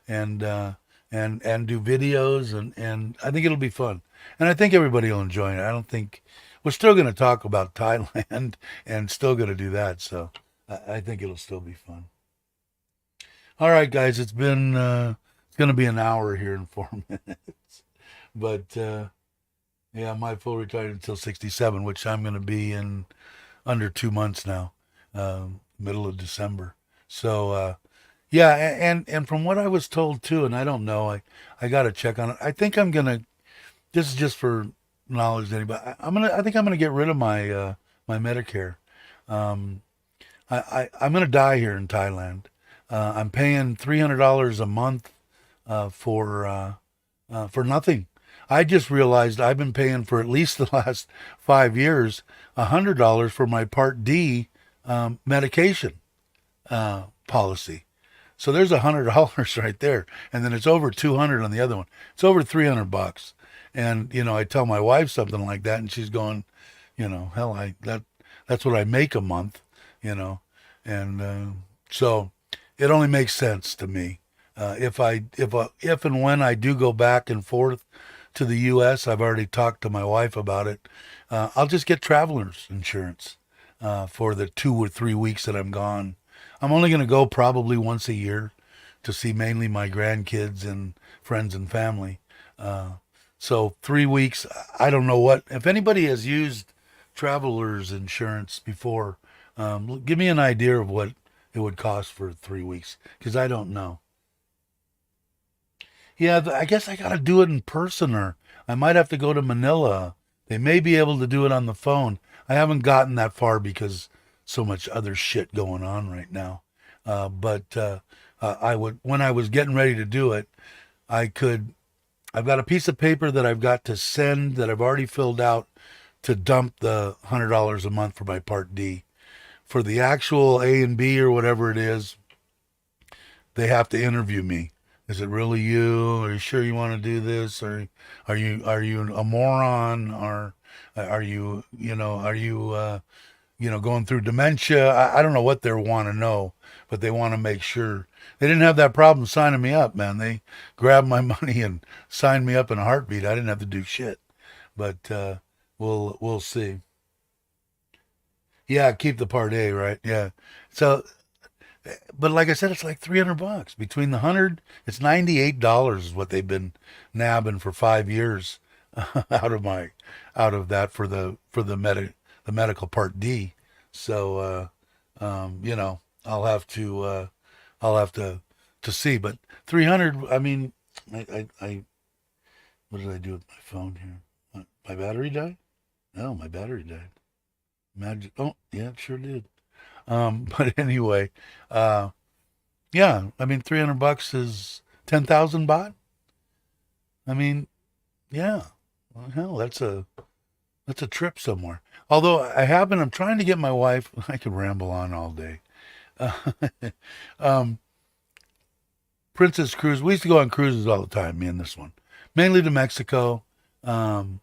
and and do videos, and I think it'll be fun, and I think everybody will enjoy it. I don't think we're still going to talk about Thailand and still going to do that, so I think it'll still be fun. All right, guys, it's going to be an hour here in 4 minutes, but yeah, my full retired until 67, which I'm going to be in under 2 months now, middle of December. So yeah, and from what I was told too, and I don't know, I got to check on it. I think I'm gonna. This is just for knowledge to anybody. I think I'm gonna get rid of my Medicare. Um, I'm gonna die here in Thailand. I'm paying $300 a month for nothing. I just realized I've been paying for at least the last 5 years $100 for my Part D medication policy. So there's $100 right there, and then it's over 200 on the other one. It's over $300. And I tell my wife something like that, and she's going, hell, that's what I make a month, you know, and so it only makes sense to me. If and when I do go back and forth to the U.S., I've already talked to my wife about it. I'll just get traveler's insurance for the 2 or 3 weeks that I'm gone. I'm only going to go probably once a year to see mainly my grandkids and friends and family. Uh, so 3 weeks, I don't know what. If anybody has used traveler's insurance before, give me an idea of what it would cost for 3 weeks, because I don't know. Yeah, I guess I got to do it in person, or I might have to go to Manila. They may be able to do it on the phone. I haven't gotten that far because so much other shit going on right now. But I would, when I was getting ready to do it, I could. I've got a piece of paper that I've got to send that I've already filled out to dump the $100 a month for my Part D. For the actual A and B or whatever it is, they have to interview me. Is it really you? Are you sure you want to do this? Or are you a moron? Or are you going through dementia? I don't know what they want to know, but they want to make sure. They didn't have that problem signing me up, man. They grabbed my money and signed me up in a heartbeat. I didn't have to do shit. But we'll see. Yeah, keep the Part A, right? Yeah. So, but like I said, it's like $300 between the 100. It's $98 is what they've been nabbing for 5 years out of my out of that for the medical Part D. So I'll have to see. But 300. I mean, I what did I do with my phone here? My battery died. No, my battery died. Imagine. Oh, yeah, it sure did. But anyway, uh, yeah. I mean, $300 is 10,000 baht. I mean, yeah. Well, hell, that's a trip somewhere. Although I'm trying to get my wife. I could ramble on all day. Uh, um, Princess Cruise. We used to go on cruises all the time. Me and this one, mainly to Mexico. Um,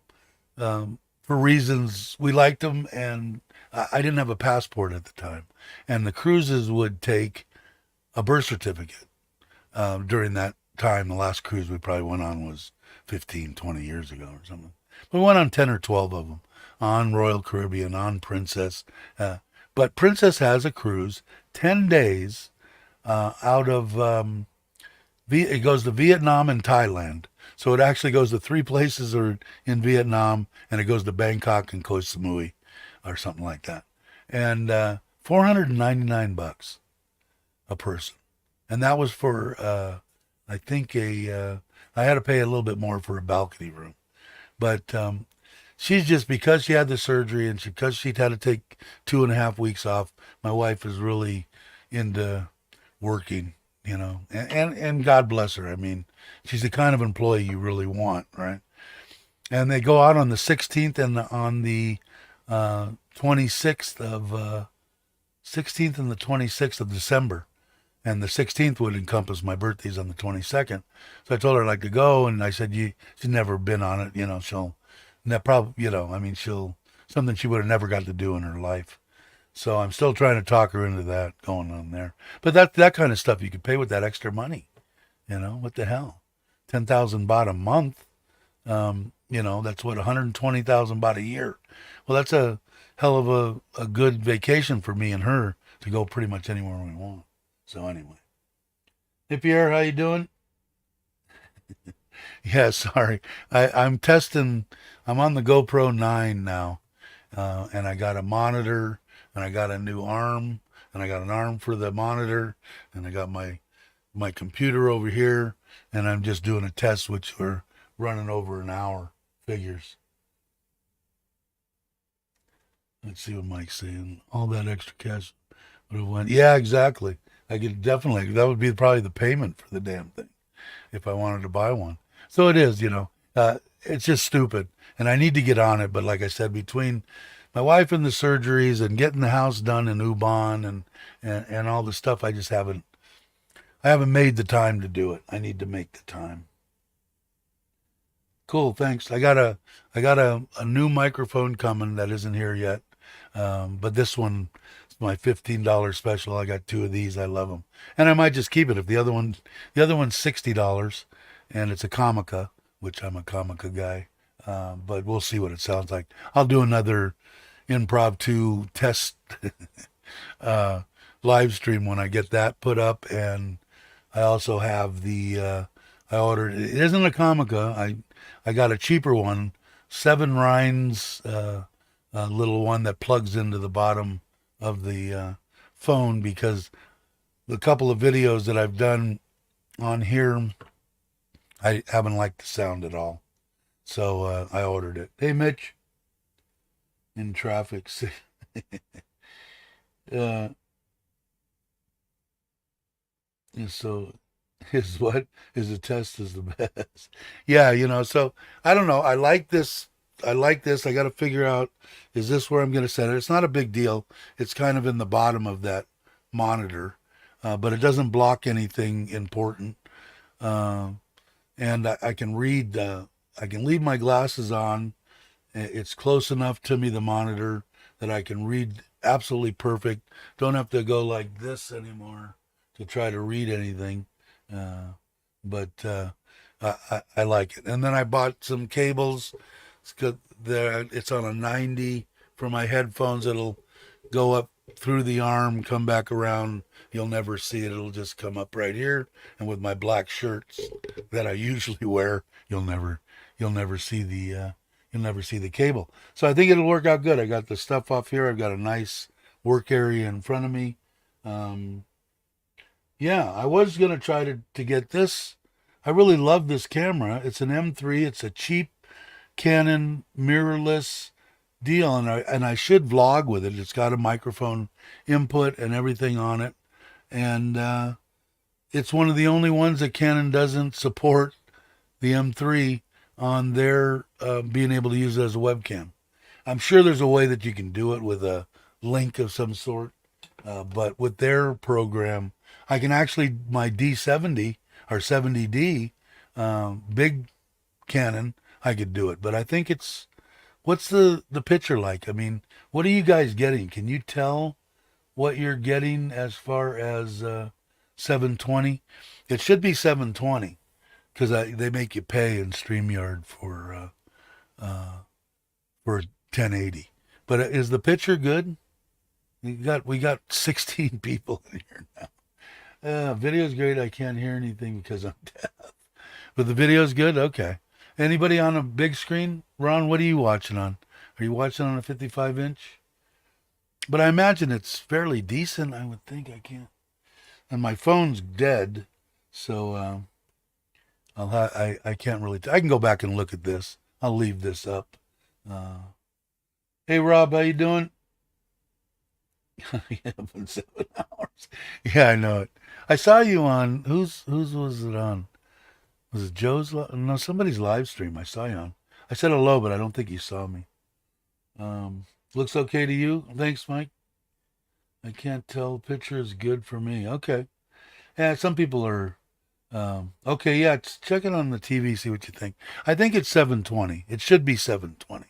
for reasons we liked them, and I didn't have a passport at the time, and the cruises would take a birth certificate. During that time, the last cruise we probably went on was 15, 20 years ago or something. We went on 10 or 12 of them, on Royal Caribbean, on Princess. But Princess has a cruise, 10 days out of it goes to Vietnam and Thailand. So it actually goes to three places are in Vietnam, and it goes to Bangkok and Koh Samui, or something like that. And $499 a person, and that was for I think I had to pay a little bit more for a balcony room, but she's just because she had the surgery and because she'd had to take 2.5 weeks off. My wife is really into working, and God bless her. I mean, she's the kind of employee you really want, right? And they go out on the 16th and on the 26th of 16th and the 26th of December. And the 16th would encompass my birthday's on the 22nd. So I told her I'd like to go, and I said, she's never been on it, she'll, that probably, I mean, something she would have never got to do in her life. So I'm still trying to talk her into that going on there. But that kind of stuff you could pay with that extra money. What the hell? 10,000 baht a month. That's what 120,000 baht a year. Well, that's a hell of a good vacation for me and her to go pretty much anywhere we want. So anyway, hey Pierre, how you doing? Yeah, sorry. I'm testing. I'm on the GoPro 9 now, and I got a monitor, and I got a new arm, and I got an arm for the monitor, and I got my computer over here, and I'm just doing a test, which we're running over an hour. Figures. Let's see what Mike's saying. All that extra cash would have went. Yeah, exactly. I could definitely. That would be probably the payment for the damn thing if I wanted to buy one. So it is. It's just stupid, and I need to get on it. But like I said, between my wife and the surgeries and getting the house done in Ubon and all the stuff, I just haven't. I haven't made the time to do it. I need to make the time. Cool, thanks. I got a new microphone coming that isn't here yet. But this one is my $15 special. I got two of these. I love them. And I might just keep it if the other one's $60 and it's a Comica, which I'm a Comica guy. But we'll see what it sounds like. I'll do another improv 2 test uh, live stream when I get that put up, and I also have I ordered. It isn't a Comica. I got a cheaper one, 7 Rhines, a little one that plugs into the bottom of the phone because the couple of videos that I've done on here, I haven't liked the sound at all. So I ordered it. Hey, Mitch, in traffic. uh, so his what? His test is the best. Yeah, so I don't know. I like this. I like this. I got to figure out, is this where I'm going to set it? It's not a big deal. It's kind of in the bottom of that monitor, but it doesn't block anything important. Uh, and I can read. I can leave my glasses on. It's close enough to me, the monitor, that I can read absolutely perfect. Don't have to go like this anymore to try to read anything. Uh, but I like it. And then I bought some cables. It's good. There, it's on a 90 for my headphones. It'll go up through the arm, come back around. You'll never see it. It'll just come up right here. And with my black shirts that I usually wear, you'll never see the cable. So I think it'll work out good. I got the stuff off here. I've got a nice work area in front of me. Um, yeah, I was gonna try to get this. I really love this camera. It's an M3. It's a cheap Canon mirrorless deal, and I should vlog with it. It's got a microphone input and everything on it, and it's one of the only ones that Canon doesn't support the M3 on their being able to use it as a webcam. I'm sure there's a way that you can do it with a link of some sort, but with their program, I can actually my D70 or 70D big Canon. I could do it, but I think it's what's the picture like? I mean, what are you guys getting? Can you tell what you're getting as far as 720? It should be 720 because they make you pay in StreamYard for 1080. But is the picture good? We got 16 people in here now. Video's great. I can't hear anything because I'm deaf. But the video's good. Okay. Anybody on a big screen? Ron, what are you watching on? Are you watching on a 55 inch? But I imagine it's fairly decent. I would think. I can't. And my phone's dead, so I can't really. I can go back and look at this. I'll leave this up. Uh, hey Rob, how you doing? Yeah, been 7 hours. Yeah, I know it. I saw you on whose was it on? Was it Joe's? No, somebody's live stream. I saw you on. I said hello, but I don't think you saw me. Um, Looks okay to you? Thanks, Mike. I can't tell. Picture is good for me. Okay. Yeah, some people are. Okay, yeah. Check it on the TV. See what you think. I think it's 720. It should be 720.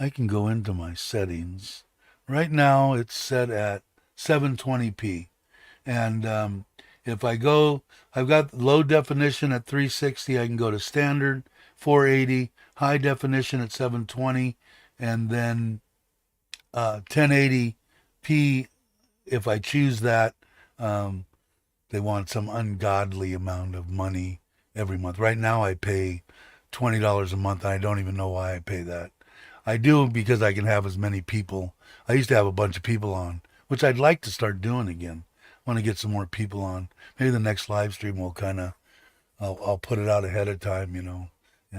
I can go into my settings. Right now it's set at 720p. And if I go, I've got low definition at 360. I can go to standard 480, high definition at 720, and then 1080p if I choose that. Um, they want some ungodly amount of money every month. Right now, I pay $20 a month, and I don't even know why I pay that. I do because I can have as many people. I used to have a bunch of people on, which I'd like to start doing again. I want to get some more people on. Maybe the next live stream will kind of, I'll put it out ahead of time, and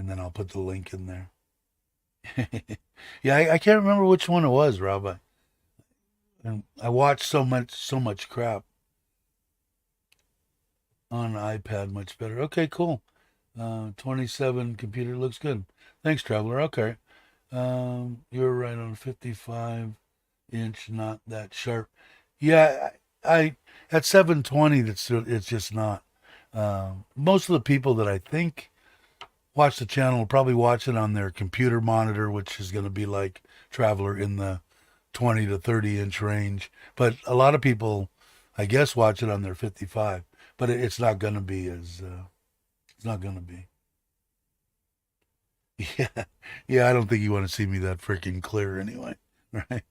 then I'll put the link in there. Yeah, I can't remember which one it was, Rob. I watched so much crap on iPad, much better. Okay, cool. 27 computer looks good. Thanks, Traveler. Okay. You're right on 55-inch, not that sharp. Yeah, I at 720, it's just not. Most of the people that I think watch the channel will probably watch it on their computer monitor, which is going to be like Traveler in the 20 to 30-inch range. But a lot of people, I guess, watch it on their 55. But it's not going to be as. It's not going to be. Yeah, yeah. I don't think you want to see me that freaking clear anyway, right?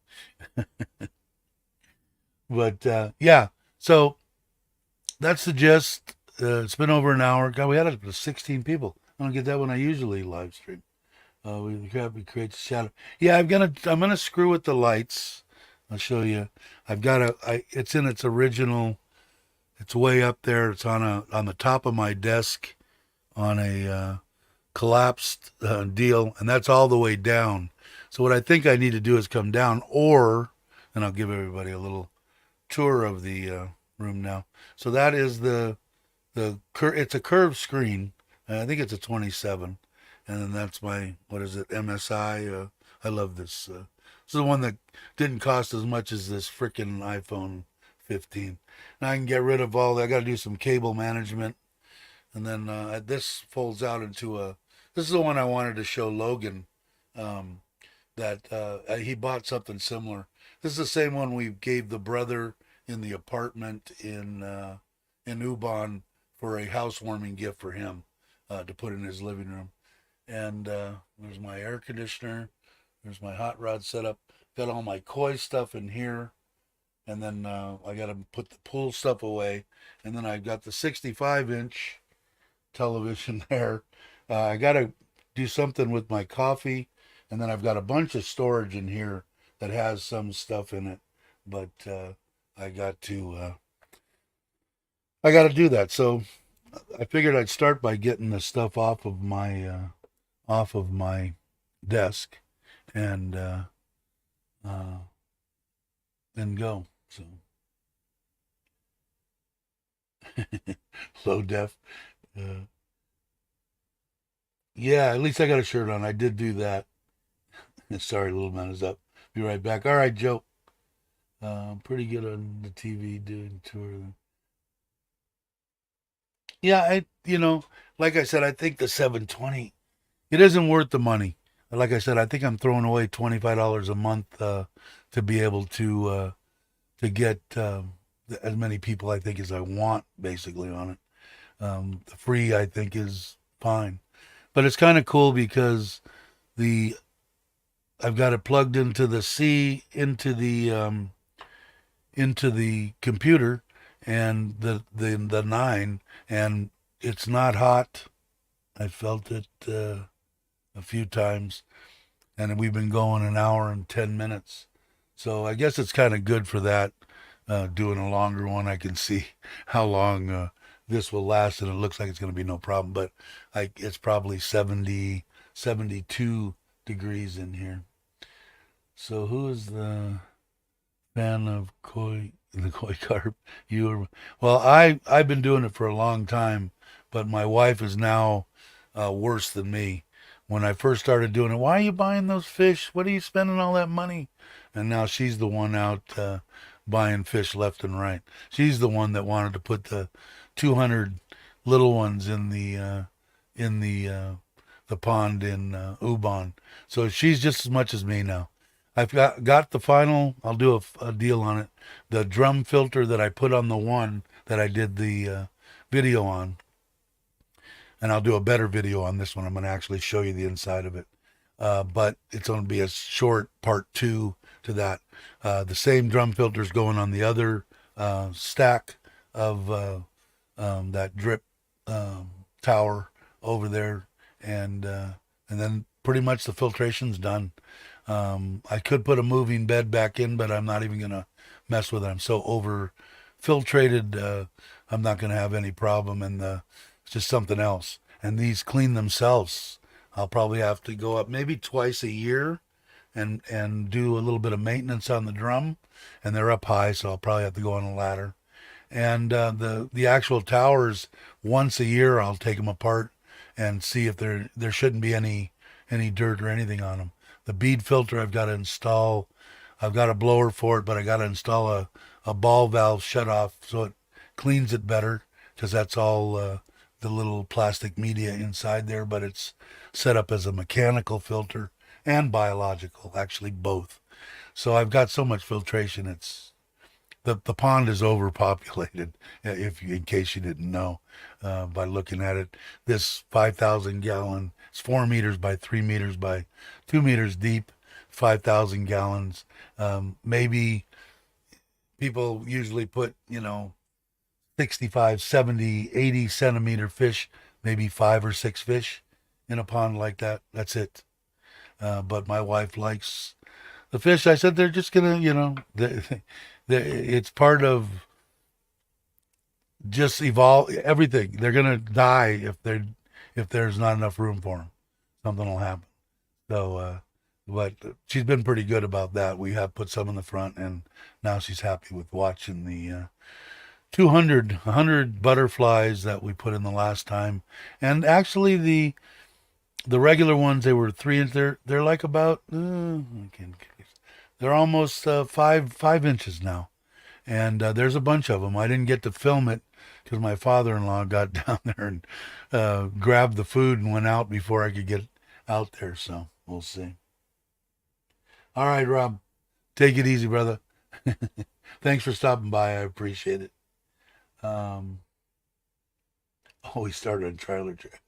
But yeah. So that's the gist. It's been over an hour. God, we had up to 16 people. I don't get that when I usually live stream. We create a shadow. Yeah, I'm gonna screw with the lights. I'll show you. It's in its original. It's way up there. It's on the top of my desk on a collapsed deal, and that's all the way down. So what I think I need to do is come down, and I'll give everybody a little tour of the room now. So that is it's a curved screen. I think it's a 27, and then that's my, what is it, MSI. I love this. This is the one that didn't cost as much as this freaking iPhone 15. Now I can get rid of all that. I got to do some cable management, and then this folds out into a. This is the one I wanted to show Logan. Um, that he bought something similar. This is the same one we gave the brother in the apartment in Ubon for a housewarming gift for him to put in his living room. And there's my air conditioner. There's my hot rod setup. Got all my koi stuff in here. And then I got to put the pool stuff away. And then I've got the 65-inch television there. I got to do something with my coffee. And then I've got a bunch of storage in here that has some stuff in it. But I got to do that. So I figured I'd start by getting the stuff off of my desk and then go. So low def. Uh, yeah, at least I got a shirt on. I did do that. Sorry, little man is up. Be right back. All right, Joe. Pretty good on the TV doing tour. Yeah, like I said, I think the 720, it isn't worth the money. Like I said, I think I'm throwing away $25 a month to be able to get as many people I think as I want basically on it. The free I think is fine, but it's kind of cool because the I've got it plugged into the C into the computer and the 9, and it's not hot. I felt it a few times, and we've been going an hour and 10 minutes. So I guess it's kind of good for that. Doing a longer one, I can see how long this will last, and it looks like it's going to be no problem. But it's probably 70, 72 degrees in here. So who is the fan of the koi carp? You were, well, I've been doing it for a long time, but my wife is now worse than me. When I first started doing it, why are you buying those fish? What are you spending all that money? And now she's the one out buying fish left and right. She's the one that wanted to put the 200 little ones in the the pond in Ubon. So she's just as much as me now. I've got the final. I'll do a deal on it. The drum filter that I put on the one that I did the video on, and I'll do a better video on this one. I'm going to actually show you the inside of it. But it's going to be a short part two to that. The same drum filter's going on the other stack of that drip tower over there, and then pretty much the filtration's done. I could put a moving bed back in, but I'm not even gonna mess with it. I'm so over filtrated. I'm not gonna have any problem, and it's just something else. And these clean themselves. I'll probably have to go up maybe twice a year and do a little bit of maintenance on the drum, and they're up high, so I'll probably have to go on a ladder. And the actual towers, once a year I'll take them apart and see if there shouldn't be any dirt or anything on them. The bead filter I've got to install. I've got a blower for it, but I got to install a ball valve shut off so it cleans it better, because that's all the little plastic media inside there, but it's set up as a mechanical filter and biological, actually both. So I've got so much filtration, it's the pond is overpopulated. If in case you didn't know, by looking at it, this 5,000 gallon, it's 4 meters by 3 meters by 2 meters deep, 5,000 gallons. Maybe people usually put 65, 70, 80 centimeter fish, maybe 5 or 6 fish in a pond like that. That's it. But my wife likes the fish. I said they're just gonna, it's part of just evolve everything. They're gonna die if there's not enough room for them. Something will happen. So, but she's been pretty good about that. We have put some in the front, and now she's happy with watching the 100 butterflies that we put in the last time. And actually, the regular ones, they were 3 inch. They're like about they're almost 5 inches now, and there's a bunch of them. I didn't get to film it because my father-in-law got down there and grabbed the food and went out before I could get out there. So we'll see. All right, Rob, take it easy, brother. Thanks for stopping by. I appreciate it. We started a trailer track.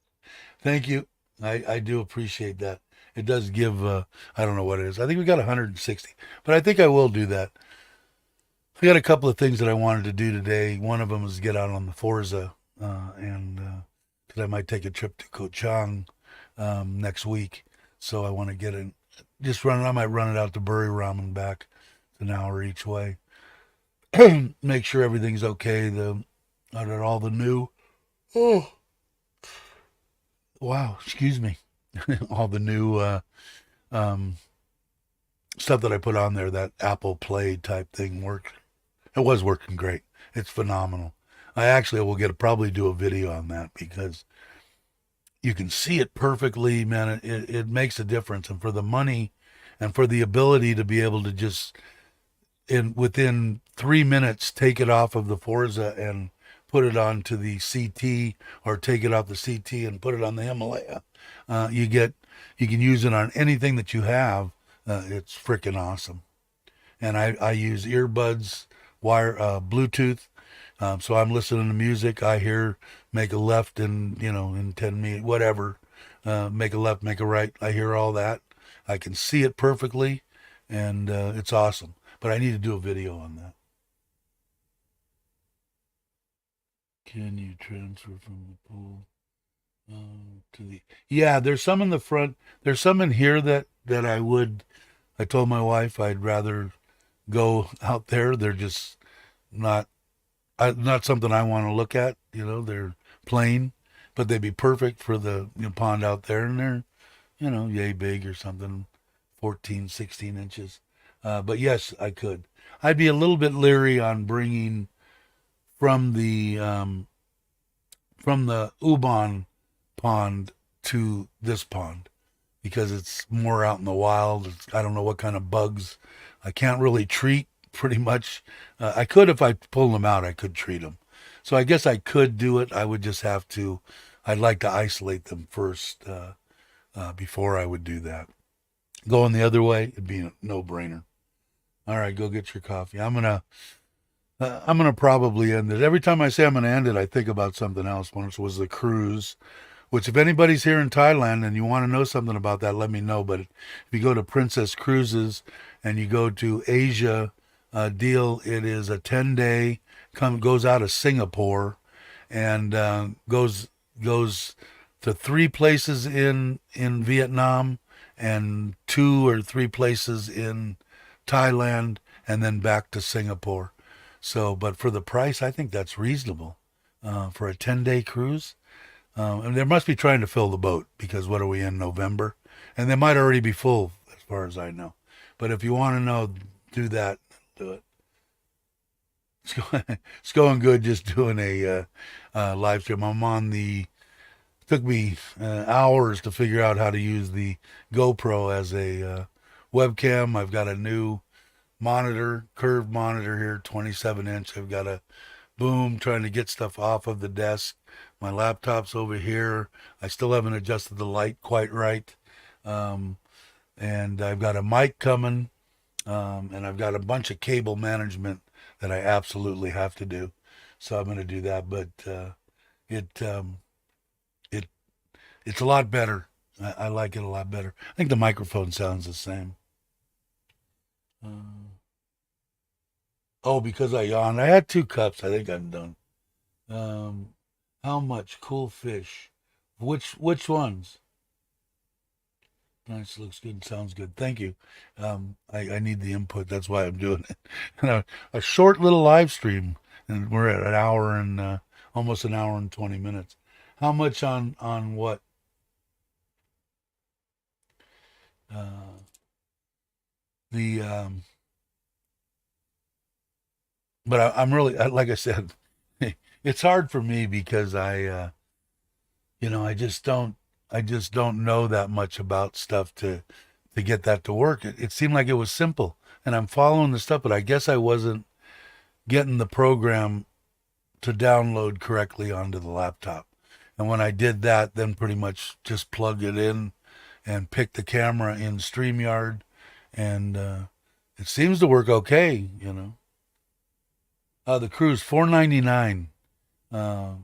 Thank you. I do appreciate that. It does give, I don't know what it is. I think we got 160, but I think I will do that. I got a couple of things that I wanted to do today. One of them is get out on the Forza, and because I might take a trip to Koh Chang next week. So I want to get in, just run it. I might run it out to Buriram and back. It's an hour each way. Make sure everything's okay. All the new, oh, wow, excuse me. All the new stuff that I put on there, that Apple Play type thing worked. It was working great. It's phenomenal. I actually will probably do a video on that because you can see it perfectly, man. It makes a difference. And for the money and for the ability to be able to just within 3 minutes take it off of the Forza and put it onto the CT, or take it off the CT and put it on the Himalaya. You can use it on anything that you have. It's freaking awesome. And I use earbuds, Bluetooth. So I'm listening to music. I hear make a left in 10 meters, whatever. Make a left, make a right. I hear all that. I can see it perfectly, and it's awesome. But I need to do a video on that. Can you transfer from the pool to the? Yeah, there's some in the front. There's some in here that I told my wife I'd rather go out there. They're just not not something I want to look at. They're plain, but they'd be perfect for the pond out there, and they're yay big or something, 14, 16 inches. But yes, I could. I'd be a little bit leery on bringing from the Ubon pond to this pond, because it's more out in the wild. I don't know what kind of bugs. I can't really treat, pretty much. I could, if I pull them out, I could treat them. So I guess I could do it. I would just have to. I'd like to isolate them first before I would do that. Going the other way, it'd be a no-brainer. All right, go get your coffee. I'm gonna probably end it. Every time I say I'm gonna end it, I think about something else. Once was the cruise, which if anybody's here in Thailand and you want to know something about that, let me know. But if you go to Princess Cruises and you go to Asia deal, it is a 10-day, goes out of Singapore and goes to three places in Vietnam and two or three places in Thailand and then back to Singapore. So, but for the price, I think that's reasonable for a 10-day cruise. And they must be trying to fill the boat because what are we in November? And they might already be full as far as I know. But if you want to know, do that. Do it. It's going good just doing a live stream. I'm on the, took me hours to figure out how to use the GoPro as a webcam. I've got a new monitor, curved monitor here, 27 inch. I've got a boom trying to get stuff off of the desk. My laptop's over here. I still haven't adjusted the light quite right. Um, and I've got a mic coming. And I've got a bunch of cable management that I absolutely have to do. So I'm going to do that. But it it it's a lot better. I like it a lot better. I think the microphone sounds the same. Uh, oh, because I yawned. I had two cups. I think I'm done. Um, how much cool fish? Which ones? Nice, looks good, sounds good. Thank you. I need the input. That's why I'm doing it. And a short little live stream, and we're at an hour and almost an hour and 20 minutes. How much on what? Uh, the but I'm really like I said, it's hard for me because I just don't know that much about stuff to get that to work. It seemed like it was simple, and I'm following the stuff, but I guess I wasn't getting the program to download correctly onto the laptop. And when I did that, then pretty much just plug it in and pick the camera in StreamYard, and it seems to work okay. The cruise 499, uh,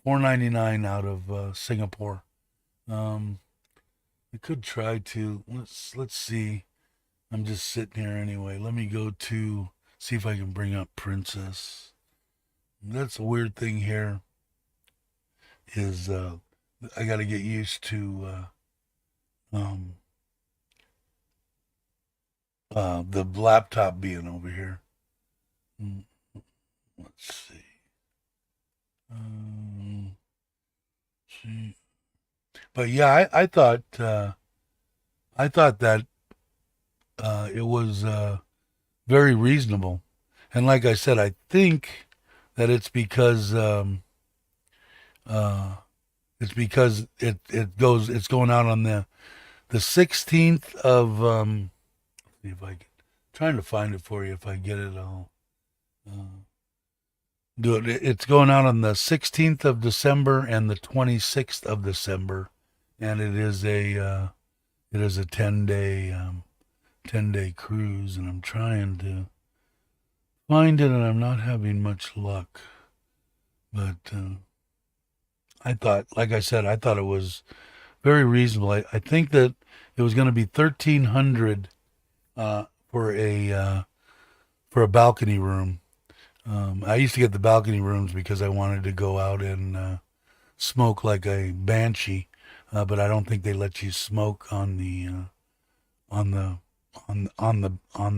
499 out of Singapore. Um, I could try to let's see. I'm just sitting here anyway. Let me go to see if I can bring up Princess. That's a weird thing here. Is I got to get used to um, the laptop being over here. Mm, let's see. Um, see. But yeah, I thought that it was very reasonable, and like I said, I think that uh, it's because it's going out on the 16th of see if I can trying to find it for you if I get it all. Uh, do it. It's going out on the 16th of December and the 26th of December, and it is a 10-day cruise, and I'm trying to find it, and I'm not having much luck. But I thought, like I said, I thought it was very reasonable. I think that it was going to be 1,300 uh, for a balcony room. I used to get the balcony rooms because I wanted to go out and smoke like a banshee, but I don't think they let you smoke on the on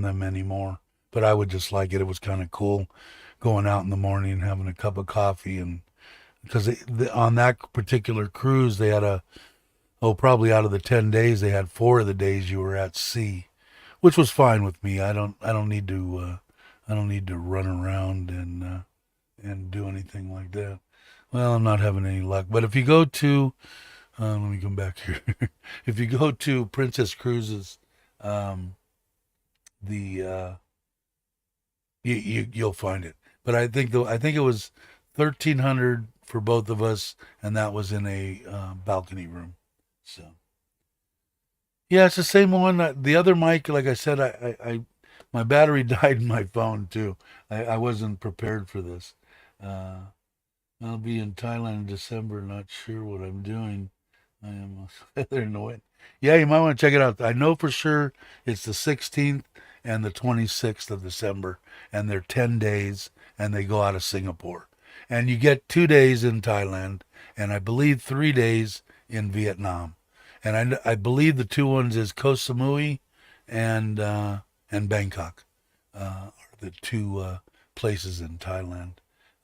them anymore. But I would just like it. It was kind of cool going out in the morning and having a cup of coffee, and because on that particular cruise they had probably out of the 10 days they had 4 of the days you were at sea, which was fine with me. I don't need to I don't need to run around and do anything like that. Well, I'm not having any luck. But if you go to let me come back here. If you go to Princess Cruises, um, the you'll find it. But I think it was 1,300 for both of us, and that was in a balcony room. So Yeah, it's the same one. The other mic, like I said, my battery died in my phone too. I wasn't prepared for this. Uh, I'll be in Thailand in December. Not sure what I'm doing. I am they're annoying. Yeah, you might want to check it out. I know for sure it's the 16th and the 26th of December, and they're 10 days, and they go out of Singapore. And you get 2 days in Thailand, and I believe 3 days in Vietnam. And I believe the two ones is Koh Samui and uh, and Bangkok are the two places in Thailand.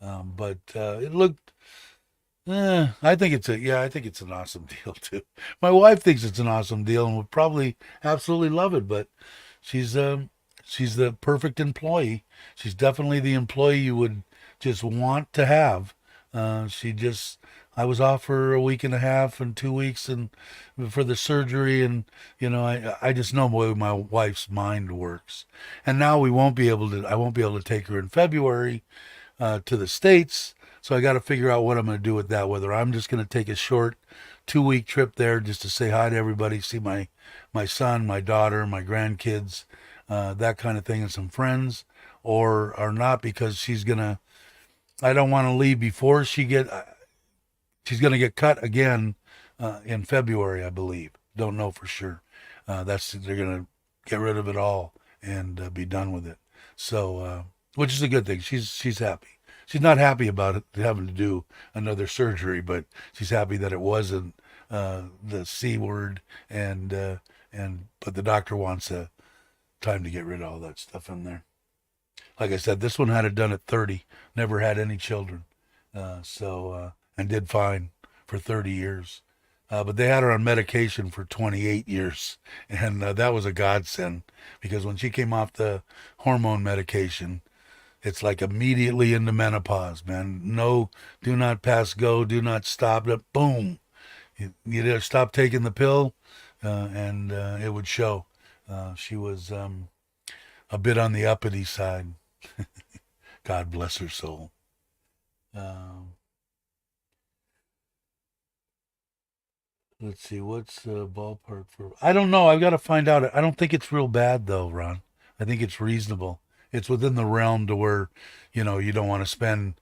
But it looked I think I think it's an awesome deal too. My wife thinks it's an awesome deal and would probably absolutely love it, but she's she's the perfect employee. She's definitely the employee you would just want to have. She just I was off for a week and a half and 2 weeks and for the surgery and I just know the way my wife's mind works. And now we won't be able to I won't be able to take her in February to the States. So I got to figure out what I'm going to do with that. Whether I'm just going to take a short 2 week trip there just to say hi to everybody, see my son, my daughter, my grandkids, that kind of thing, and some friends, or not because she's gonna. I don't want to leave before she's going to get cut again in February, I believe. Don't know for sure. That's they're going to get rid of it all and be done with it. So, which is a good thing. She's happy. She's not happy about it having to do another surgery, but she's happy that it wasn't the C word and but the doctor wants a time to get rid of all that stuff in there. Like I said, this one had it done at 30, never had any children, and did fine for 30 years. But they had her on medication for 28 years, and that was a godsend because when she came off the hormone medication, it's like immediately into menopause, man. No, do not pass go, do not stop. Boom, you just stop taking the pill, and it would show. She was a bit on the uppity side. God bless her soul. Um, let's see, what's the ballpark for? I don't know. I've got to find out. I don't think it's real bad though, Ron. I think it's reasonable. It's within the realm to where, you don't want to spend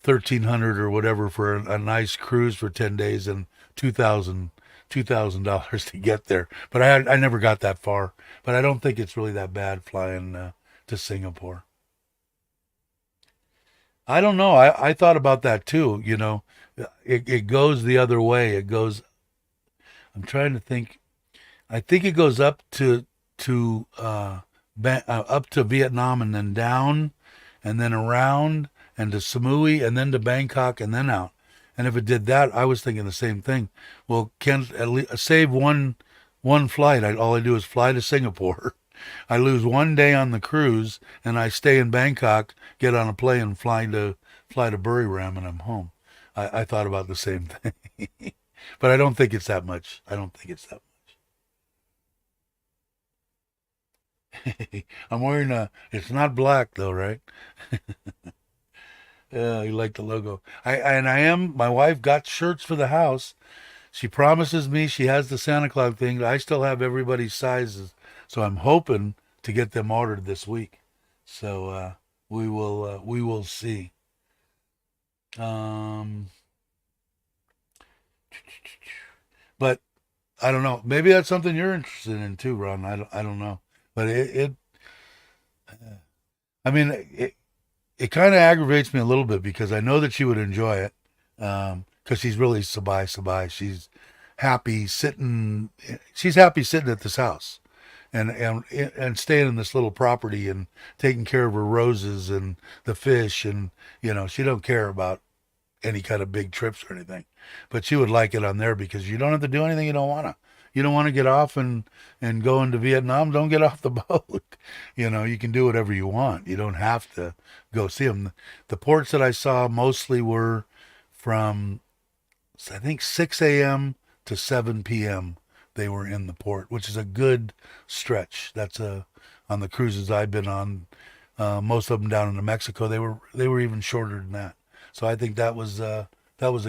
1,300 or whatever for a nice cruise for 10 days and $2,000 to get there. But I never got that far. But I don't think it's really that bad flying to Singapore. I don't know. I thought about that too. It goes the other way. It goes. I'm trying to think. I think it goes up to Vietnam and then down, and then around and to Samui and then to Bangkok and then out. And if it did that, I was thinking the same thing. Well, can at least save one flight. All I do is fly to Singapore. I lose one day on the cruise, and I stay in Bangkok, get on a plane, and fly to Buriram, and I'm home. I thought about the same thing, but I don't think it's that much. I don't think it's that much. I'm wearing a. It's not black though, right? Yeah, you like the logo. I am. My wife got shirts for the house. She promises me she has the Santa Claus thing. I still have everybody's sizes, so I'm hoping to get them ordered this week. So we will see. Um, but I don't know. Maybe that's something you're interested in too, Ron. I don't know. But I mean, it kind of aggravates me a little bit because I know that she would enjoy it. Because she's really sabai sabai. Happy sitting. She's happy sitting at this house, and staying in this little property and taking care of her roses and the fish and she don't care about any kind of big trips or anything. But she would like it on there because you don't have to do anything you don't want to. You don't want to get off and go into Vietnam. Don't get off the boat. You can do whatever you want. You don't have to go see them. The ports that I saw mostly were from I think 6 a.m. to 7 p.m. They were in the port, which is a good stretch. That's on the cruises I've been on. Most of them down into Mexico. They were even shorter than that. So I think that was a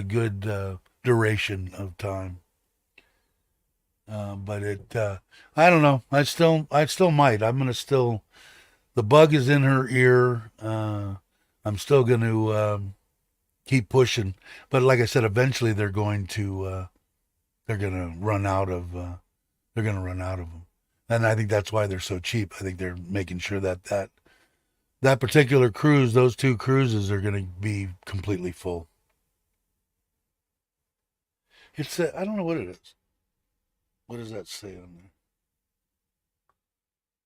good duration of time. But I don't know. I still might. I'm gonna still. The bug is in her ear. I'm still going to keep pushing. But like I said, eventually they're going to run out of they're going to run out of them. And I think that's why they're so cheap. I think they're making sure that particular cruise, those two cruises, are going to be completely full. I don't know what it is. What does that say on there?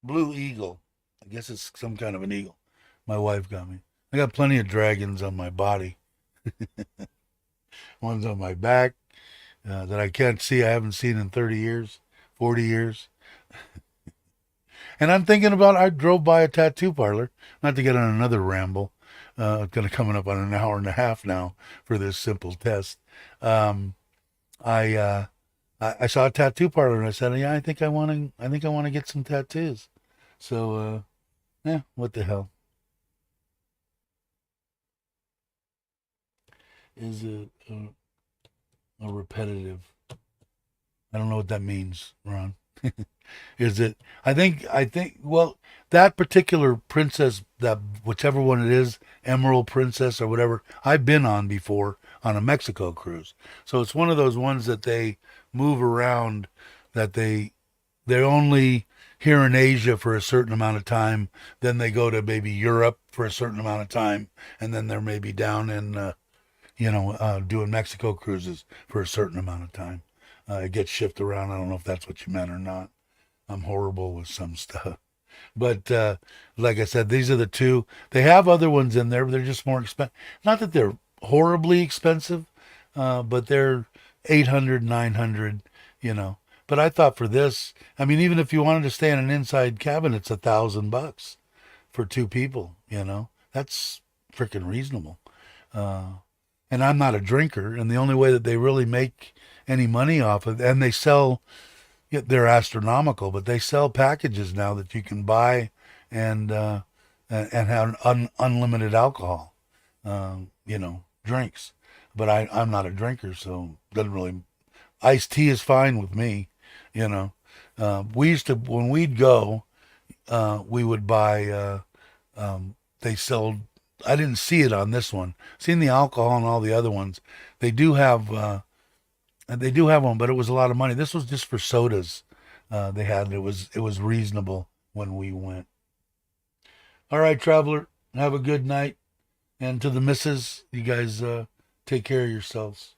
Blue Eagle. I guess it's some kind of an eagle. My wife got me. I got plenty of dragons on my body. One's on my back that I can't see. I haven't seen in 30 years, 40 years. And I'm thinking about, I drove by a tattoo parlor, not to get on another ramble. Going to coming up on an hour and a half now for this simple test. Um, I, uh, I saw a tattoo parlor and I said, yeah, I think I want to get some tattoos. So, yeah, what the hell is it? A repetitive. I don't know what that means, Ron. Is it? Well, that particular princess, that whichever one it is, Emerald Princess or whatever, I've been on before on a Mexico cruise. So it's one of those ones that they move around, that they're only here in Asia for a certain amount of time, then they go to maybe Europe for a certain amount of time, and then they're maybe down in doing Mexico cruises for a certain amount of time. It gets shifted around. I don't know if that's what you meant or not. I'm horrible with some stuff. But like I said, these are the two. They have other ones in there, but they're just more expensive. Not that they're horribly expensive, but they're 800, 900, you know. But I thought for this, I mean, even if you wanted to stay in an inside cabin, it's $1,000 for two people, you know. That's freaking reasonable. Uh, and I'm not a drinker, and the only way that they really make any money off of, and they sell, yeah, they're astronomical, but they sell packages now that you can buy and and have unlimited alcohol, drinks. But I'm not a drinker, so it doesn't really. Iced tea is fine with me, you know. We used to when we'd go, we would buy. They sold. I didn't see it on this one. Seen the alcohol and all the other ones. They do have. They do have one, but it was a lot of money. This was just for sodas. They had it was reasonable when we went. All right, traveler, have a good night, and to the missus, you guys take care of yourselves.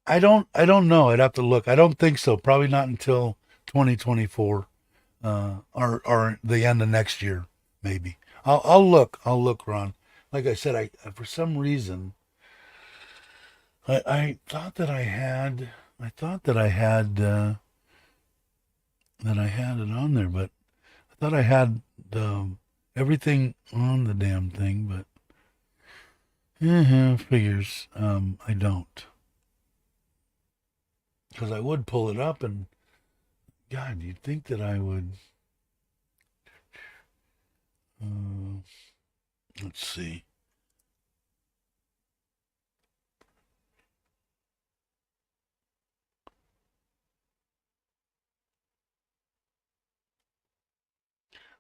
I don't know. I'd have to look. I don't think so. Probably not until 2024, or the end of next year, maybe. I'll look. I'll look, Ron. Like I said, I for some reason I thought that I thought that I had it on there, but I thought I had everything on the damn thing, but figures. I don't, because I would pull it up, and God, you'd think that I would. Uh, let's see.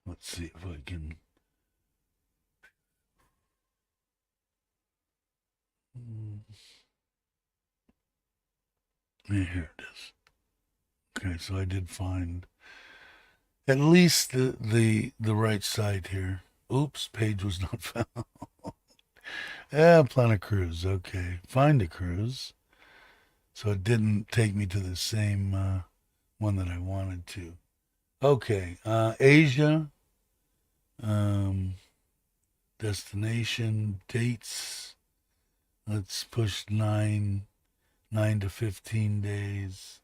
Let's see if I can. Mm, yeah, here it is. Okay, so I did find at least the right site here. Oops, page was not found. Yeah, plan a cruise. Okay, find a cruise. So it didn't take me to the same one that I wanted to. Okay, Asia, um, destination, dates. Let's push 9 to 15 days.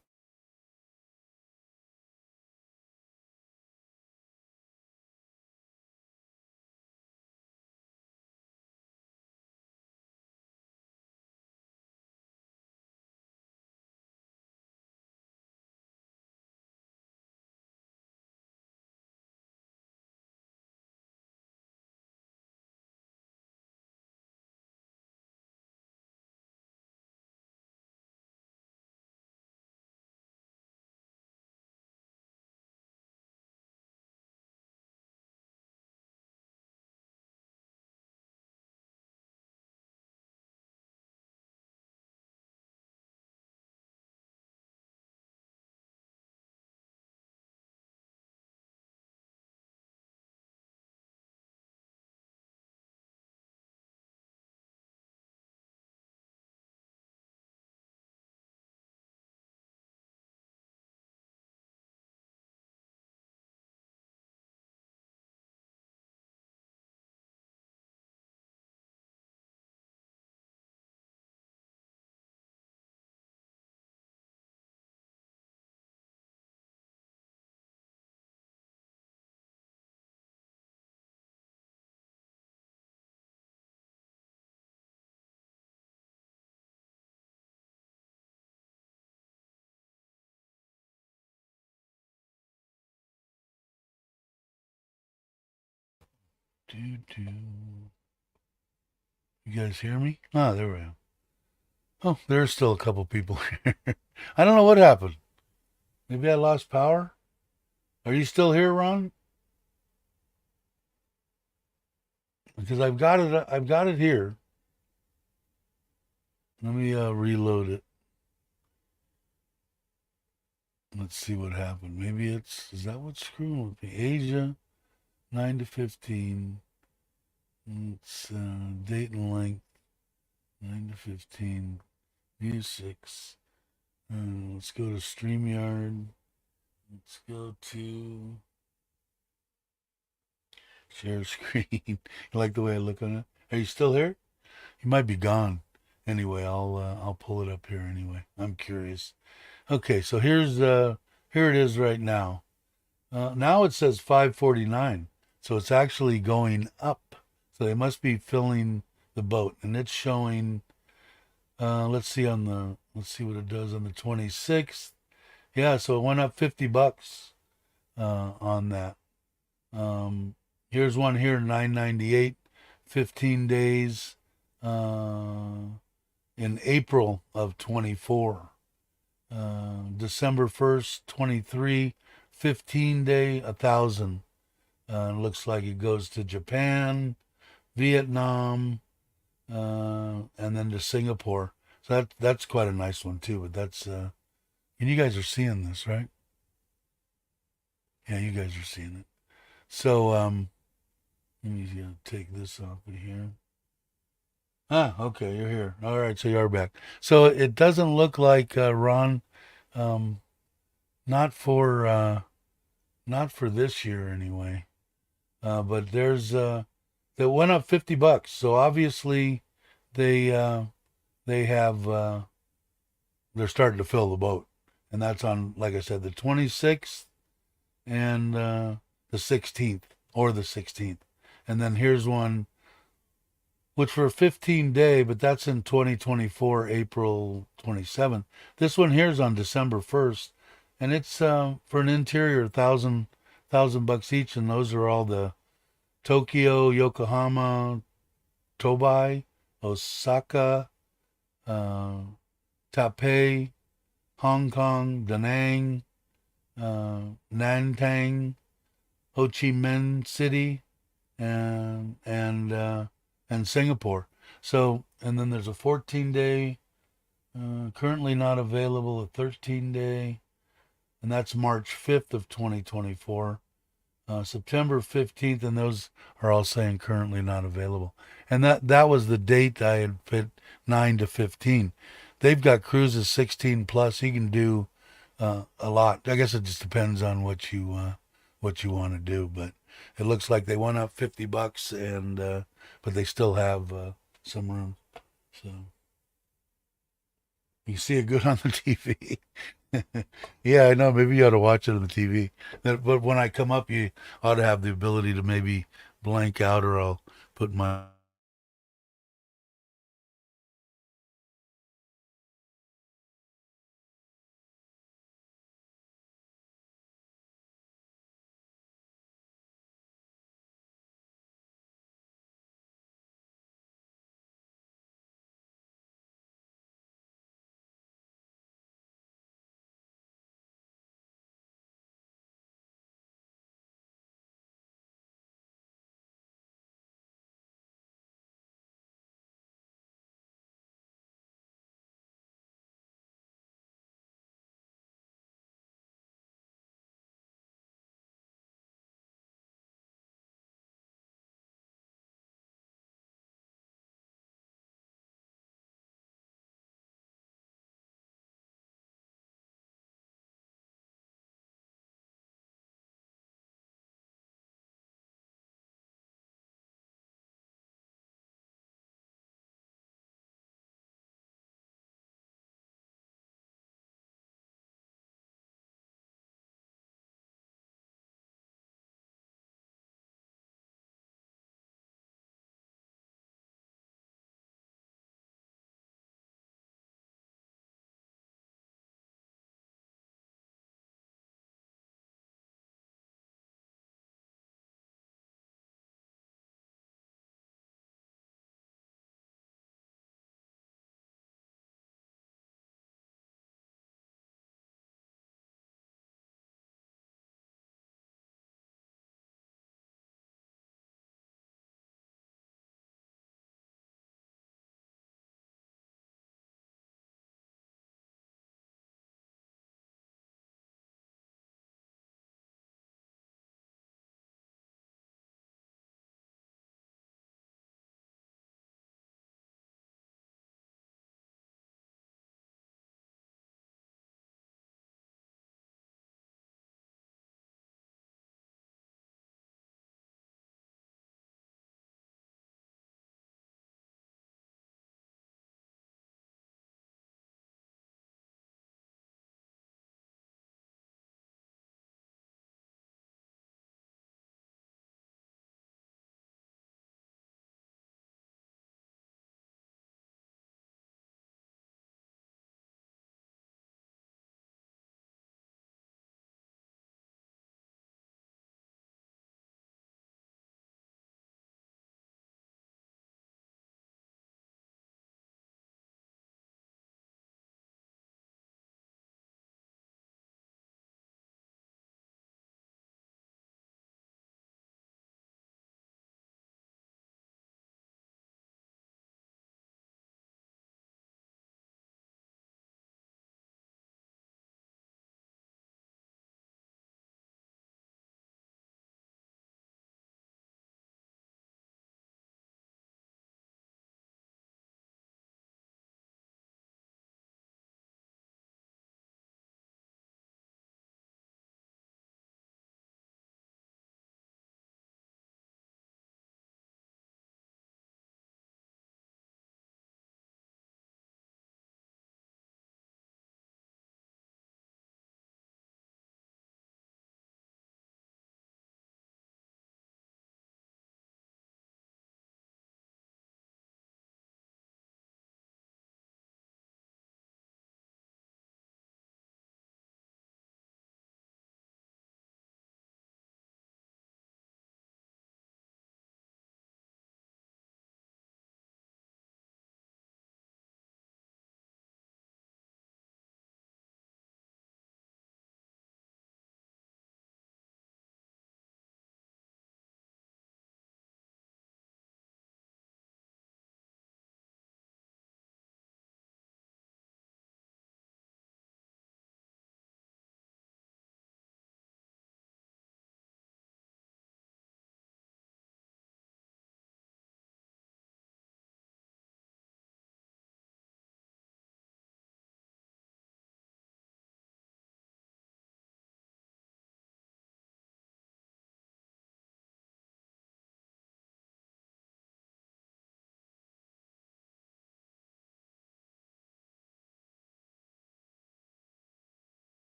You guys hear me? Ah, there we are. Oh, there's still a couple people here. I don't know what happened. Maybe I lost power. Are you still here, Ron? Because I've got it. I've got it here. Let me reload it. Let's see what happened. Maybe is that what's screwing with me? Asia, 9 to 15. It's date and length, 9 to 15. View 6. Let's go to StreamYard. Let's go to share screen. You like the way I look on it? Are you still here? You might be gone. Anyway, I'll pull it up here anyway. I'm curious. Okay, so here it is right now. Now it says 549, so it's actually going up. So they must be filling the boat, and it's showing. Let's see what it does on the 26th. Yeah, so it went up $50 on that. Here's one here, 998, 15 days in April of 24. December 1st, 23, 15 day, 1,000. Looks like it goes to Japan, Vietnam, and then to Singapore. So that's quite a nice one too. But that's and you guys are seeing this, right? Yeah, you guys are seeing it. So let me take this off of here. Ah, okay, you're here. All right, so you are back. So it doesn't look like Ron, um, not for this year anyway. But that went up $50. So obviously they have they're starting to fill the boat, and that's on, like I said, the 26th and the 16th or the 16th, and then here's one which for a 15-day, but that's in 2024, April 27th. This one here is on December 1st, and it's for an interior, $1,000 each, and those are all the Tokyo, Yokohama, Tobai, Osaka, Taipei, Hong Kong, Da Nang, Nantang, Ho Chi Minh City, and Singapore. So, and then there's a 14-day, currently not available, a 13-day, and that's March 5th of 2024. September 15th, and those are all saying currently not available. And that was the date I had put 9 to 15. They've got cruises 16 plus. You can do a lot. I guess it just depends on what you want to do. But it looks like they went up $50, and but they still have some room. So you see it good on the TV. Yeah, I know. Maybe you ought to watch it on the TV. But when I come up, you ought to have the ability to maybe blank out, or I'll put my